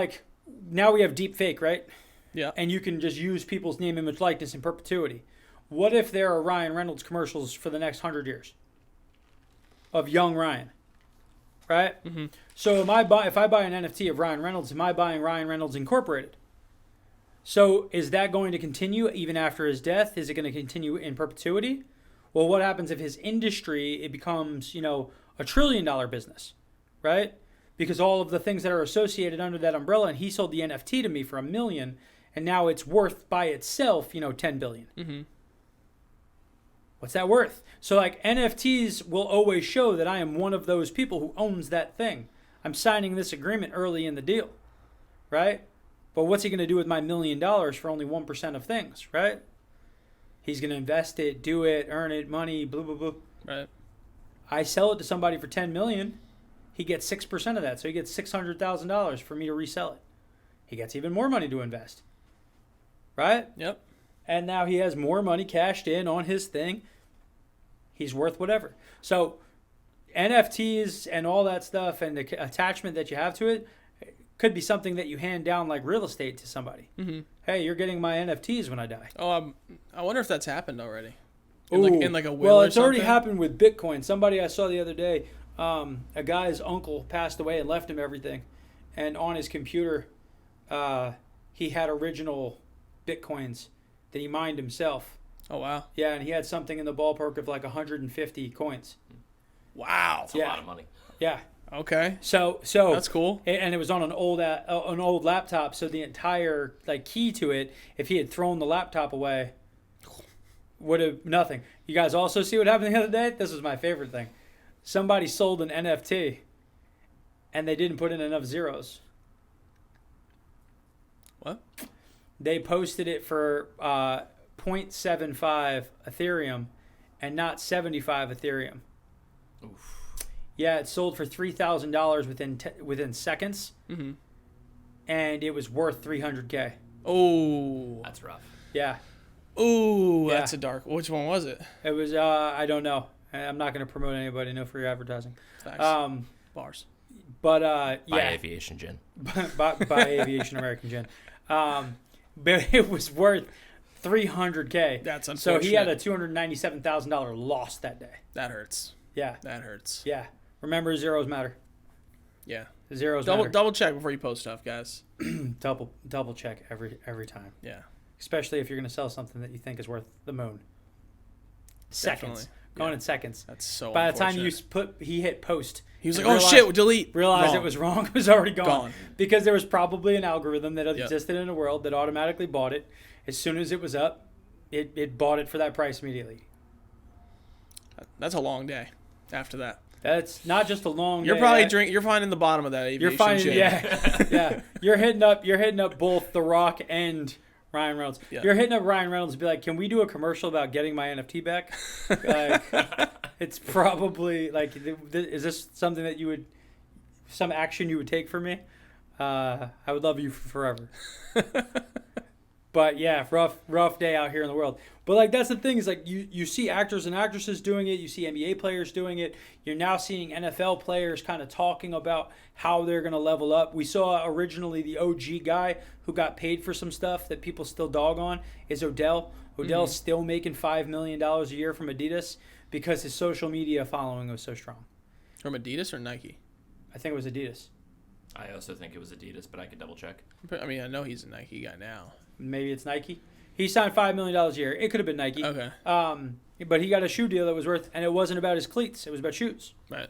now we have deep fake, right? Yeah. And you can just use people's name, image, likeness in perpetuity. What if there are Ryan Reynolds commercials for the next 100 years of young Ryan, right? Mm-hmm. So if I buy an NFT of Ryan Reynolds, am I buying Ryan Reynolds Incorporated? So is that going to continue even after his death? Is it going to continue in perpetuity? Well, what happens if his industry, it becomes, a $1 trillion business, right? Because all of the things that are associated under that umbrella, and he sold the NFT to me for $1 million, and now it's worth by itself, $10 billion. Mm-hmm. What's that worth? So NFTs will always show that I am one of those people who owns that thing. I'm signing this agreement early in the deal, right? But what's he going to do with my $1 million for only 1% of things, right? He's going to invest it, do it, earn it, money, blah, blah, blah. Right. I sell it to somebody for $10 million. He gets 6% of that. So he gets $600,000 for me to resell it. He gets even more money to invest, right? Yep. And now he has more money cashed in on his thing. He's worth whatever. So NFTs and all that stuff and the attachment that you have to it could be something that you hand down like real estate to somebody. Mm-hmm. Hey, you're getting my NFTs when I die. Oh, I wonder if that's happened already. In a will well, or it's already something? happened with Bitcoin. Somebody I saw the other day, a guy's uncle passed away and left him everything. And on his computer, he had original Bitcoins that he mined himself. Oh, wow. Yeah, and he had something in the ballpark of like 150 coins. Wow. That's a lot of money. Yeah. Okay. So that's cool. And it was on an old laptop. So the entire like key to it, if he had thrown the laptop away, would have nothing. You guys also see what happened the other day? This was my favorite thing. Somebody sold an NFT, and they didn't put in enough zeros. What? They posted it for 0.75 Ethereum, and not 75 Ethereum. Oof. Yeah, it sold for $3,000 within seconds, Mm-hmm. and it was worth $300K. Oh. That's rough. Yeah, Ooh, Yeah. that's a dark. Which one was it? it was. I don't know. I'm not going to promote anybody. No free advertising. Thanks. Bars. But Buy yeah, aviation gin. by Aviation American Gin. But it was worth $300K. That's So unfortunate. he had a $297,000 loss that day. That hurts. Yeah, That hurts. yeah. Remember, zeros matter. Yeah. Zeros matter. Double check before you post stuff, guys. Double check every time. Yeah. Especially if you're going to sell something that you think is worth the moon. Seconds. Definitely. Going Yeah. in seconds. That's so By the time you unfortunate. he hit post, He was and like, oh realized- shit, delete. realized Wrong. it was wrong. It was already gone. Gone. Because there was probably an algorithm that Yep. existed in the world that automatically bought it. As soon as it was up, it bought it for that price immediately. That's a long day after that. That's not just a long You're day. probably you're finding the bottom of that aviation You're finding, gin. yeah, yeah. You're hitting up both The Rock and Ryan Reynolds. Yeah. You're hitting up Ryan Reynolds and be like, can we do a commercial about getting my NFT back? Like, it's probably like, is this something that you would, some action you would take for me? I would love you forever. But yeah, rough day out here in the world. But like that's the thing is like you see actors and actresses doing it, you see NBA players doing it. You're now seeing NFL players kind of talking about how they're going to level up. We saw originally the OG guy who got paid for some stuff that people still dog on is Odell. Odell's still making $5 million a year from Adidas because his social media following was so strong. From Adidas or Nike? I think it was Adidas. I also think it was Adidas, but I could double check. I mean, I know he's a Nike guy now. Maybe it's Nike. He signed $5 million a year. It could have been Nike. Okay. But he got a shoe deal that was worth, and it wasn't about his cleats. It was about shoes. Right.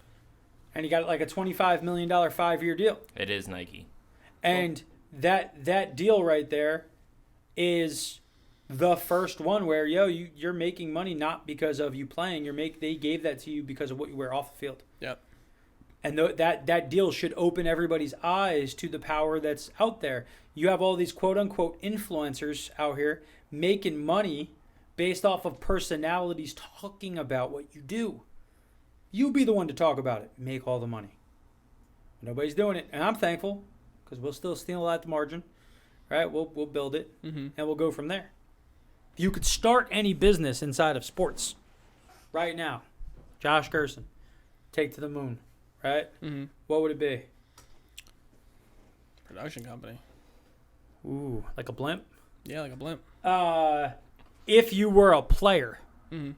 And he got like a $25 million 5-year deal. It is Nike. And that deal right there is the first one where, you're making money not because of you playing. They gave that to you because of what you wear off the field. Yep. And that deal should open everybody's eyes to the power that's out there. You have all these quote-unquote influencers out here making money based off of personalities talking about what you do. You be the one to talk about it. Make all the money. Nobody's doing it. And I'm thankful because we'll still steal at the margin. Right? We'll build it, and we'll go from there. If you could start any business inside of sports right now, Josh Gerson, take to the moon. Right? Mm-hmm. What would it be? Production company. Ooh, like a blimp? Yeah, like a blimp. If you were a player, Mm-hmm.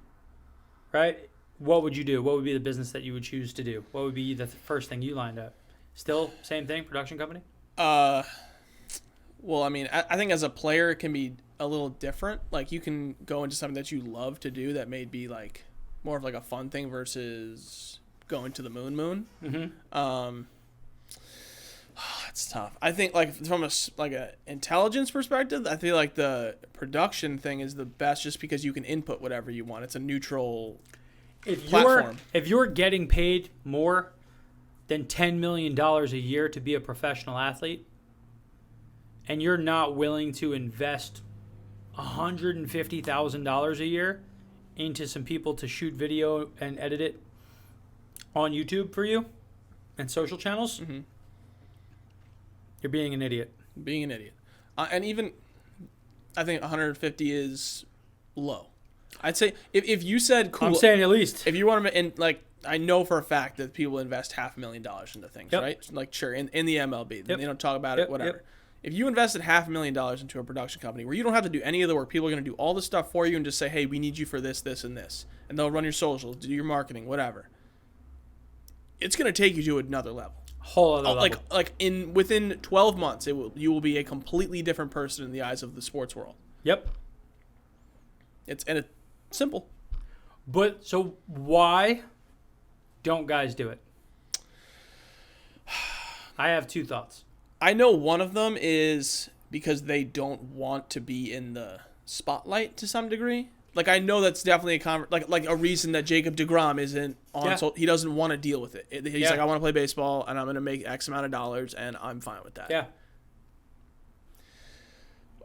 right, what would you do? What would be the business that you would choose to do? What would be the first thing you lined up? Still, same thing, production company? Well, I mean, I think as a player, it can be a little different. Like, you can go into something that you love to do that may be, like, more of, like, a fun thing versus going to the moon. Mm-hmm. That's tough. I think like from a intelligence perspective, I feel like the production thing is the best just because you can input whatever you want. It's a neutral platform. If you're getting paid more than $10 million a year to be a professional athlete, and you're not willing to invest $150,000 a year into some people to shoot video and edit it on YouTube for you and social channels, you're being an idiot. Being an idiot. And even, I think 150 is low. I'd say if you said cool. I'm saying at least. If you want to, and like, I know for a fact that people invest $500,000 into things, Yep. right? Like, sure, in the MLB. Yep. They don't talk about it, Yep, whatever. yep. If you invested $500,000 into a production company where you don't have to do any of the work, people are going to do all the stuff for you and just say, hey, we need you for this, this, and this. And they'll run your socials, do your marketing, whatever. It's going to take you to another level. Whole other level. Within 12 months, you will be a completely different person in the eyes of the sports world. Yep. It's simple. But so why don't guys do it? I have two thoughts. I know one of them is because they don't want to be in the spotlight to some degree. Like, I know that's definitely a reason that Jacob deGrom isn't on. Yeah. So he doesn't want to deal with it. He's Yeah. like, I want to play baseball and I'm going to make X amount of dollars and I'm fine with that. Yeah.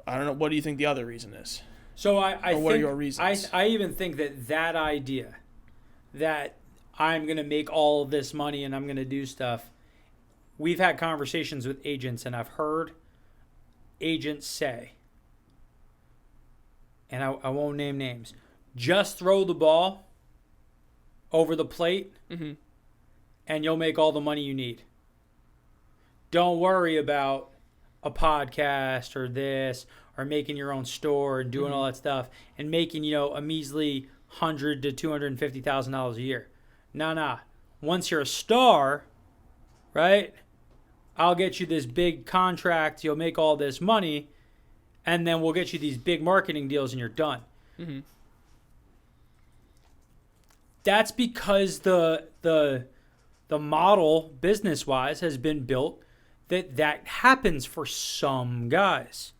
I don't know. What do you think the other reason is? So what are your reasons? I even think that idea that I'm going to make all of this money and I'm going to do stuff. We've had conversations with agents and I've heard agents say, and I won't name names, just throw the ball over the plate and you'll make all the money you need. Don't worry about a podcast or this or making your own store and doing all that stuff and making, a measly $100,000 to $250,000 a year. Nah. Once you're a star, right, I'll get you this big contract, you'll make all this money, and then we'll get you these big marketing deals and you're done. Mm-hmm. That's because the model, business-wise, has been built that happens for some guys.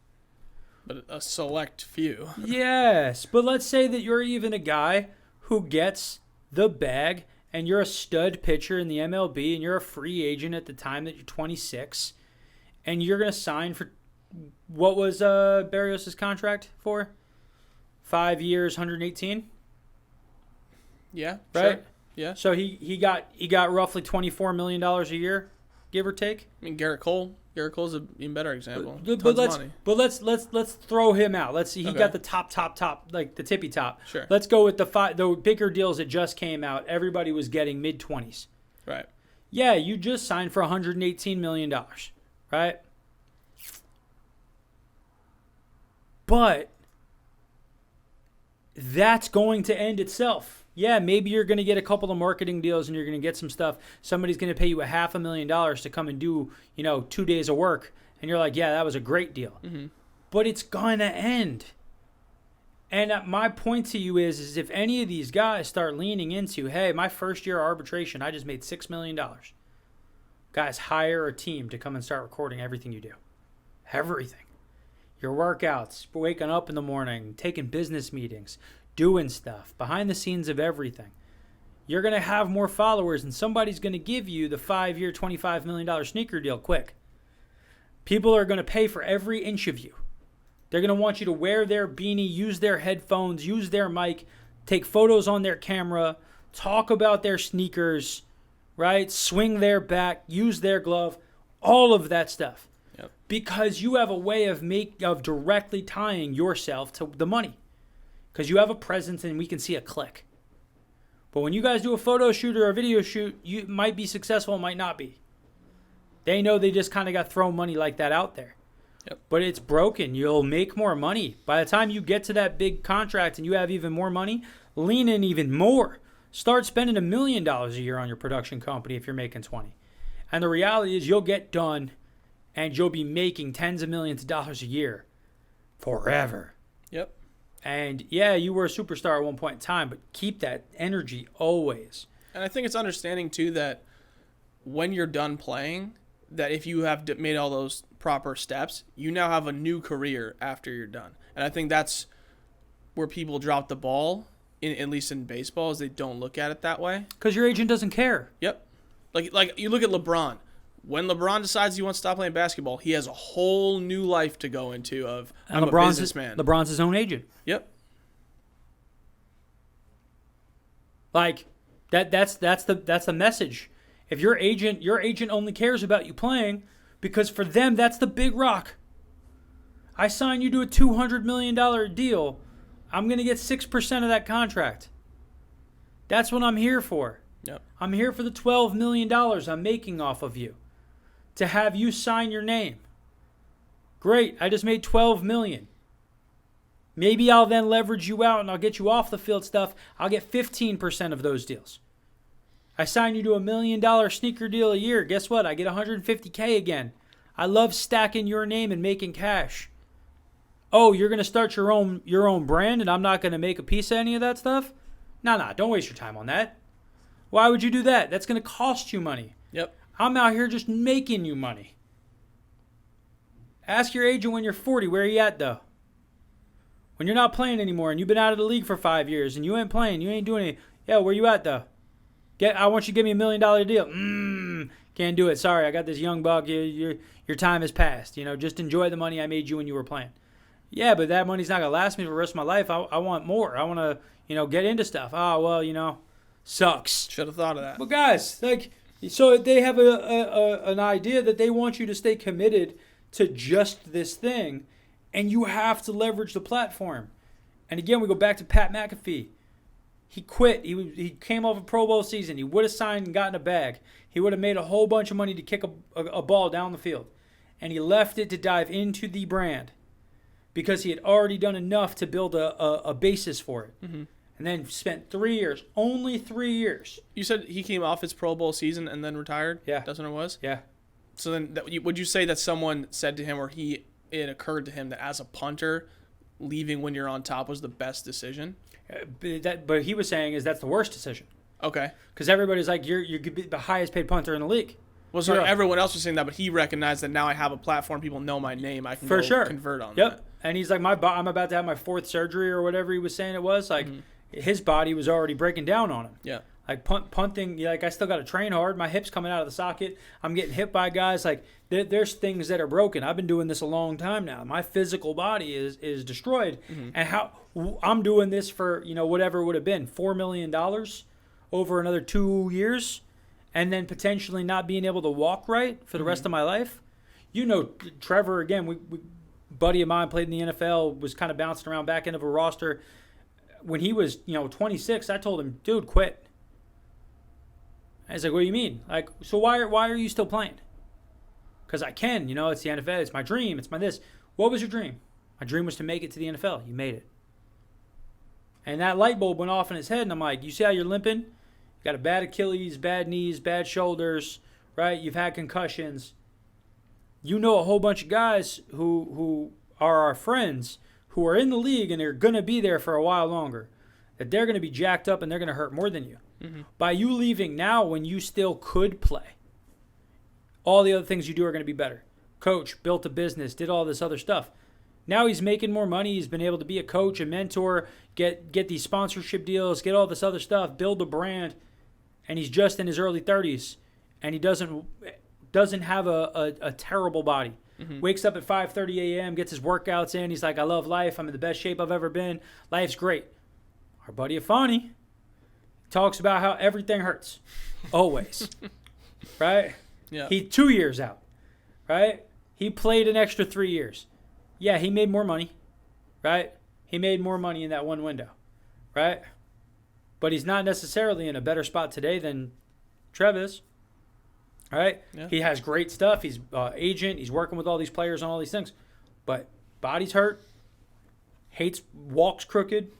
But a select few. Yes, but let's say that you're even a guy who gets the bag and you're a stud pitcher in the MLB and you're a free agent at the time that you're 26 and you're going to sign for, what was Barrios' contract for? 5 years, 118? Yeah, right? Sure. Yeah. So he got roughly $24 million a year, give or take. I mean, Garrett Cole's an even better example. But let's throw him out. Let's see. He got the top, like the tippy top. Sure. Let's go with the bigger deals that just came out. Everybody was getting mid-20s. Right. Yeah, you just signed for $118 million, right? But that's going to end itself. Yeah, maybe you're going to get a couple of marketing deals and you're going to get some stuff. Somebody's going to pay you $500,000 to come and do, 2 days of work. And you're like, yeah, that was a great deal. Mm-hmm. But it's going to end. And my point to you is if any of these guys start leaning into, hey, my first year arbitration, I just made $6 million. Guys, hire a team to come and start recording everything you do. Everything. Your workouts, waking up in the morning, taking business meetings, doing stuff, behind the scenes of everything. You're going to have more followers and somebody's going to give you the 5-year, $25 million sneaker deal quick. People are going to pay for every inch of you. They're going to want you to wear their beanie, use their headphones, use their mic, take photos on their camera, talk about their sneakers, right? Swing their bat, use their glove, all of that stuff. Yep. Because you have a way of directly tying yourself to the money. Because you have a presence and we can see a click. But when you guys do a photo shoot or a video shoot, you might be successful, might not be. They know they just kind of got thrown money like that out there. Yep. But it's broken. You'll make more money. By the time you get to that big contract and you have even more money, lean in even more. Start spending $1 million a year on your production company if you're making 20. And the reality is you'll get done and you'll be making tens of millions of dollars a year forever. Yep. And yeah, you were a superstar at one point in time, but keep that energy always. And I think it's understanding too that when you're done playing, that if you have made all those proper steps, you now have a new career after you're done. And I think that's where people drop the ball, at least in baseball, is they don't look at it that way. Because your agent doesn't care. Yep. Like you look at LeBron. When LeBron decides he wants to stop playing basketball, he has a whole new life to go into of I'm a businessman. LeBron's his own agent. Yep. Like that's the message. If your agent only cares about you playing because for them that's the big rock. I sign you to a $200 million deal. I'm going to get 6% of that contract. That's what I'm here for. Yep. I'm here for the $12 million I'm making off of you. To have you sign your name. Great, I just made $12 million. Maybe I'll then leverage you out and I'll get you off the field stuff. I'll get 15% of those deals. I sign you to $1 million sneaker deal a year. Guess what? I get $150K again. I love stacking your name and making cash. Oh, you're going to start your own brand and I'm not going to make a piece of any of that stuff? Nah, don't waste your time on that. Why would you do that? That's going to cost you money. Yep. I'm out here just making you money. Ask your agent when you're 40, where are you at though? When you're not playing anymore and you've been out of the league for 5 years and you ain't playing, you ain't doing anything. Yeah, where you at though? I want you to give me $1 million deal. Can't do it. Sorry, I got this young buck. Your time has passed. Just enjoy the money I made you when you were playing. Yeah, but that money's not gonna last me for the rest of my life. I want more. I want to, get into stuff. Oh well, sucks. Should have thought of that. But guys, so they have an idea that they want you to stay committed to just this thing, and you have to leverage the platform. And again, we go back to Pat McAfee. He quit. He came off a Pro Bowl season. He would have signed and gotten a bag. He would have made a whole bunch of money to kick a ball down the field. And he left it to dive into the brand because he had already done enough to build a basis for it. Mm-hmm. And then spent 3 years, only 3 years. You said he came off his Pro Bowl season and then retired? Yeah. That's when it was? Yeah. So then would you say that someone said to him or it occurred to him that as a punter, leaving when you're on top was the best decision? But he was saying that's the worst decision. Okay. Because everybody's like, you're the highest paid punter in the league. Well, so everyone else was saying that, but he recognized that now I have a platform, people know my name, I can convert on that. And he's like, I'm about to have my 4th surgery or whatever he was saying it was. Like, his body was already breaking down on him. Yeah. Like punting, I still got to train hard. My hip's coming out of the socket. I'm getting hit by guys. Like, there's things that are broken. I've been doing this a long time now. My physical body is destroyed. Mm-hmm. And how I'm doing this for, whatever it would have been, $4 million over another 2 years, and then potentially not being able to walk right for the rest of my life. Trevor, again, we buddy of mine played in the NFL, was kind of bouncing around back end of a roster. When he was, 26, I told him, dude, quit. I was like, what do you mean? Like, so why are you still playing? Because I can, it's the NFL. It's my dream. It's my this. What was your dream? My dream was to make it to the NFL. You made it. And that light bulb went off in his head, and I'm like, you see how you're limping? You got a bad Achilles, bad knees, bad shoulders, right? You've had concussions. You know a whole bunch of guys who are our friends who are in the league and they're going to be there for a while longer, that they're going to be jacked up and they're going to hurt more than you. Mm-hmm. By you leaving now when you still could play, all the other things you do are going to be better. Coach, built a business, did all this other stuff. Now he's making more money. He's been able to be a coach, a mentor, get these sponsorship deals, get all this other stuff, build a brand, and he's just in his early 30s, and he doesn't have a terrible body. Mm-hmm. Wakes up at 5:30 a.m., gets his workouts in. He's like, I love life. I'm in the best shape I've ever been. Life's great. Our buddy Afani talks about how everything hurts. Always. Right? Yeah. He 2 years out. Right? He played an extra 3 years. Yeah, he made more money. Right? He made more money in that one window. Right? But he's not necessarily in a better spot today than Trev is. All right? Yeah. He has great stuff. He's agent. He's working with all these players on all these things. But body's hurt. Walks crooked.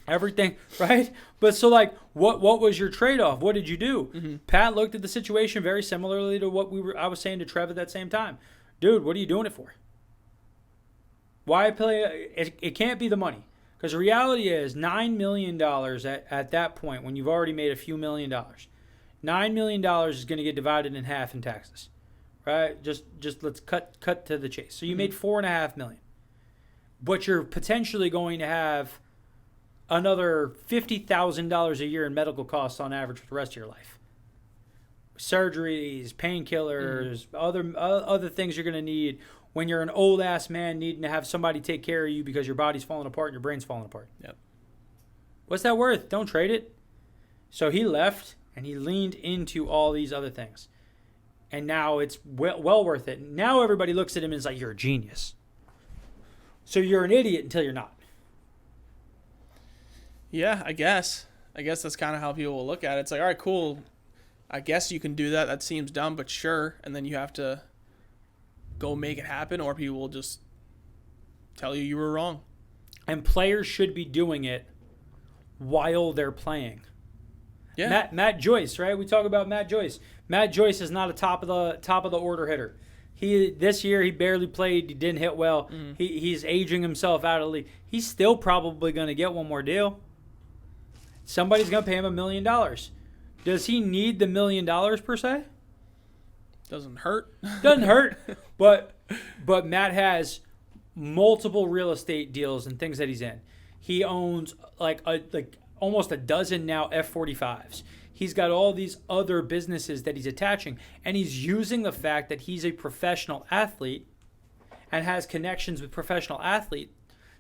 Everything, right? But so, like, what was your trade-off? What did you do? Mm-hmm. Pat looked at the situation very similarly to what I was saying to Trev at that same time. Dude, what are you doing it for? Why play? It can't be the money. Because the reality is $9 million at that point, when you've already made a few $1 million, $9 million is going to get divided in half in taxes, right? Just let's cut to the chase. So you made $4.5 million, but you're potentially going to have another $50,000 a year in medical costs on average for the rest of your life. Surgeries, painkillers, other things you're going to need when you're an old ass man needing to have somebody take care of you because your body's falling apart and your brain's falling apart. Yep. What's that worth? Don't trade it. So he left and he leaned into all these other things. And now it's well worth it. Now everybody looks at him and is like, you're a genius. So you're an idiot until you're not. Yeah, I guess that's kind of how people will look at it. It's like, all right, cool. I guess you can do that. That seems dumb, but sure. And then you have to go make it happen, or people will just tell you were wrong. And players should be doing it while they're playing. Yeah. Matt Joyce, right? We talk about Matt Joyce. Matt Joyce is not a top of the order hitter. This year he barely played. He didn't hit well. Mm-hmm. He's aging himself out of the league. He's still probably going to get one more deal. Somebody's going to pay him $1 million. Does he need the $1 million per se? Doesn't hurt. Doesn't hurt. But Matt has multiple real estate deals and things that he's in. He owns like almost a dozen now F-45s. He's got all these other businesses that he's attaching, and he's using the fact that he's a professional athlete and has connections with professional athletes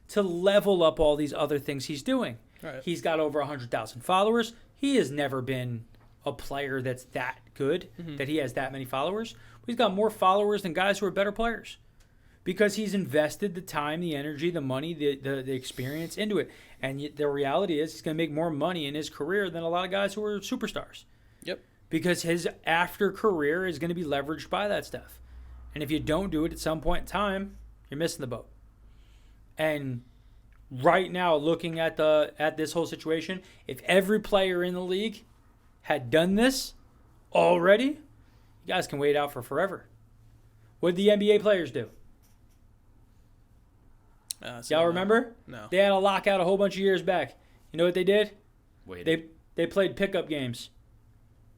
to level up all these other things he's doing. Right. He's got over 100,000 followers. He has never been a player that's that good, that he has that many followers. But he's got more followers than guys who are better players because he's invested the time, the energy, the money, the experience into it. And the reality is he's going to make more money in his career than a lot of guys who are superstars. Yep. Because his after career is going to be leveraged by that stuff. And if you don't do it at some point in time, you're missing the boat. And right now, looking at this whole situation, if every player in the league had done this already, you guys can wait out for forever. What did the NBA players do? Y'all remember? No. They had a lockout a whole bunch of years back. You know what they did? Wait. They played pickup games.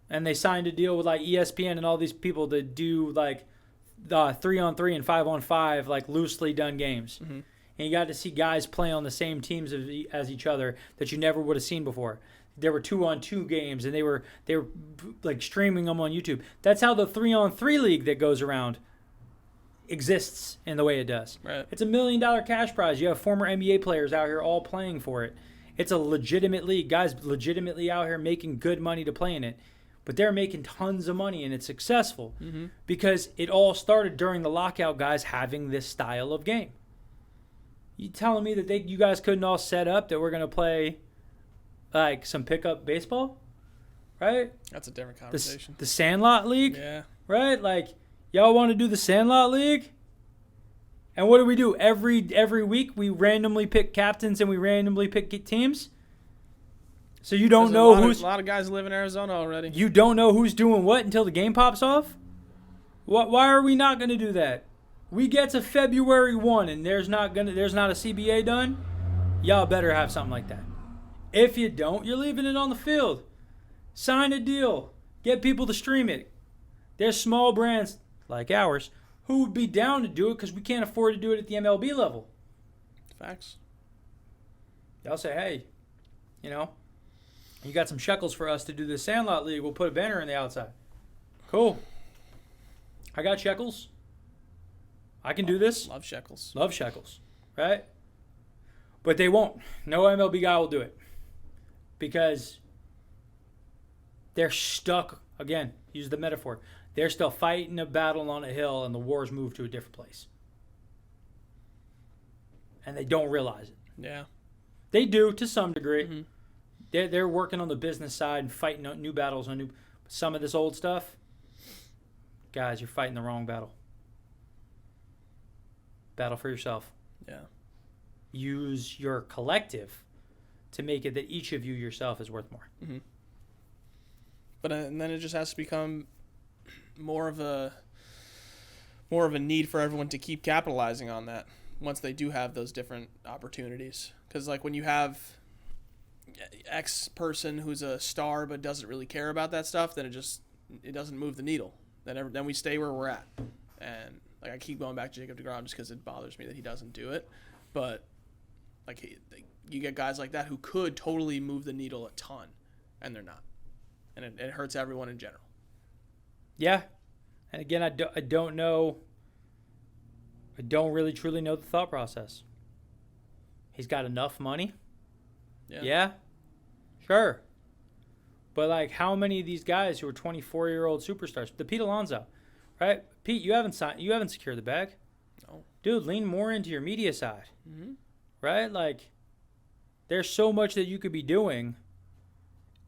And they signed a deal with like ESPN and all these people to do like 3-on-3 and 5-on-5 like loosely done games. Mm-hmm. And you got to see guys play on the same teams as each other that you never would have seen before. There were 2-on-2 games, and they were like streaming them on YouTube. That's how the 3-on-3 league that goes around exists in the way it does. Right. It's $1 million cash prize. You have former NBA players out here all playing for it. It's a legitimate league. Guys legitimately out here making good money to play in it. But they're making tons of money, and it's successful because it all started during the lockout, guys having this style of game. You telling me that you guys couldn't all set up that we're going to play like some pickup baseball? Right? That's a different conversation. The Sandlot League? Yeah. Right? Like, y'all want to do the Sandlot League? And what do? Every week we randomly pick captains and we randomly pick teams? So you don't know who's... A lot of guys live in Arizona already. You don't know who's doing what until the game pops off? Why are we not going to do that? We get to February 1 and there's not a CBA done? Y'all better have something like that. If you don't, you're leaving it on the field. Sign a deal. Get people to stream it. There's small brands like ours who would be down to do it because we can't afford to do it at the MLB level. Facts. They'll say, hey, you got some shekels for us to do the Sandlot League. We'll put a banner on the outside. Cool. I got shekels. I can do this. Love shekels. Love shekels. Right? But they won't. No MLB guy will do it. Because they're stuck. Again, use the metaphor. They're still fighting a battle on a hill and the war's moved to a different place. And they don't realize it. Yeah. They do to some degree. Mm-hmm. They're working on the business side and fighting new battles on some of this old stuff. Guys, you're fighting the wrong battle. Battle for yourself. Yeah. Use your collective to make it that each of you yourself is worth more. Mm-hmm. But and then it just has to become more of a need for everyone to keep capitalizing on that once they do have those different opportunities. Because like when you have X person who's a star but doesn't really care about that stuff, then it doesn't move the needle. Then we stay where we're at. And like I keep going back to Jacob deGrom just because it bothers me that he doesn't do it. But like you get guys like that who could totally move the needle a ton, and they're not, and it hurts everyone in general. Yeah, and again, I don't know. I don't really truly know the thought process. He's got enough money. Yeah, sure. But like, how many of these guys who are 24-year-old superstars? The Pete Alonso, right? Pete, you haven't secured the bag. No, dude, lean more into your media side, right? Like, there's so much that you could be doing,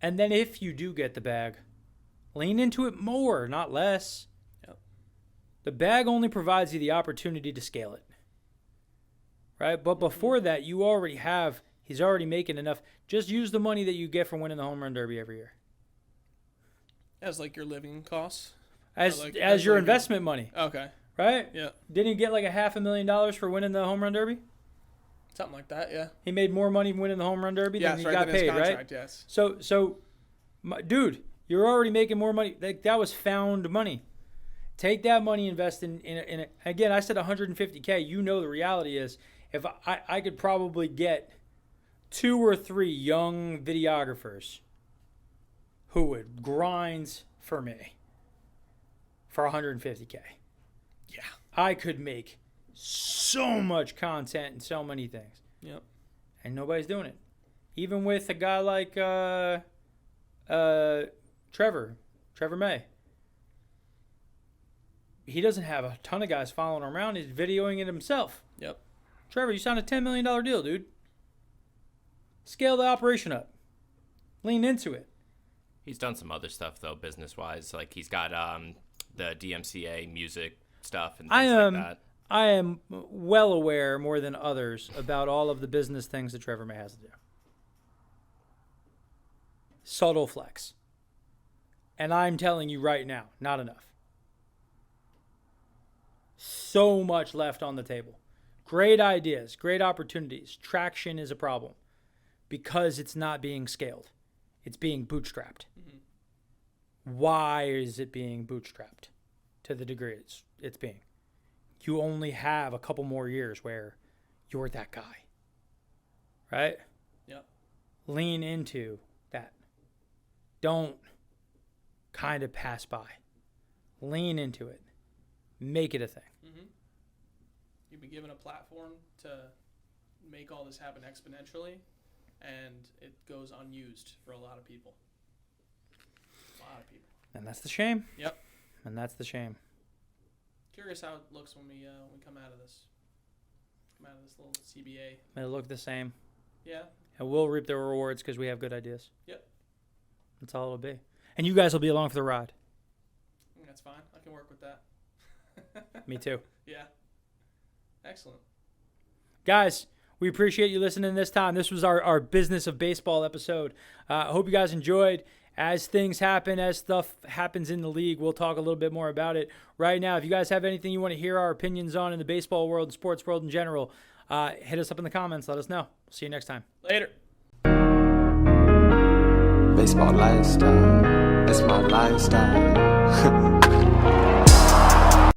and then if you do get the bag, lean into it more, not less. Yep. The bag only provides you the opportunity to scale it, right? But before that, he's already making enough. Just use the money that you get from winning the home run derby every year. As like your living costs. As like, as as your like investment money, Okay. right? Yeah. Didn't he get like $500,000 for winning the home run derby? Something like that. Yeah. He made more money winning the home run derby Yeah. than he Right. got Than his paid, contract. right? Yes. So, dude, you're already making more money. Like, that was found money. Take that money, invest in a, again, I said $150K. You know, the reality is, if I could probably get 2 or 3 young videographers who would grind for me for $150K. Yeah. I could make so much content and so many things. Yep. And nobody's doing it. Even with a guy like Trevor May. He doesn't have a ton of guys following him around. He's videoing it himself. Yep. Trevor, you signed a $10 million deal, dude. Scale the operation up. Lean into it. He's done some other stuff, though, business-wise. Like, he's got the DMCA music stuff and things like that. I am well aware, more than others, about all of the business things that Trevor May has to do. Subtle flex. And I'm telling you right now, not enough. So much left on the table. Great ideas, great opportunities. Traction is a problem because it's not being scaled. It's being bootstrapped. Mm-hmm. Why is it being bootstrapped to the degree it's being? You only have a couple more years where you're that guy. Right? Yep. Lean into that. Don't kind of pass by. Lean into it. Make it a thing. Mm-hmm. You've been given a platform to make all this happen exponentially, and it goes unused for a lot of people. A lot of people. And that's the shame. Yep. And that's the shame. Curious how it looks when we come out of this. Come out of this little CBA. It'll look the same. Yeah. And we'll reap the rewards because we have good ideas. Yep. That's all it'll be. And you guys will be along for the ride. That's fine. I can work with that. Me too. Yeah. Excellent. Guys, we appreciate you listening this time. This was our Business of Baseball episode. I hope you guys enjoyed. As things happen, as stuff happens in the league, we'll talk a little bit more about it. Right now, if you guys have anything you want to hear our opinions on in the baseball world and sports world in general, hit us up in the comments. Let us know. See you next time. Later. Baseball lifestyle, it's my lifestyle.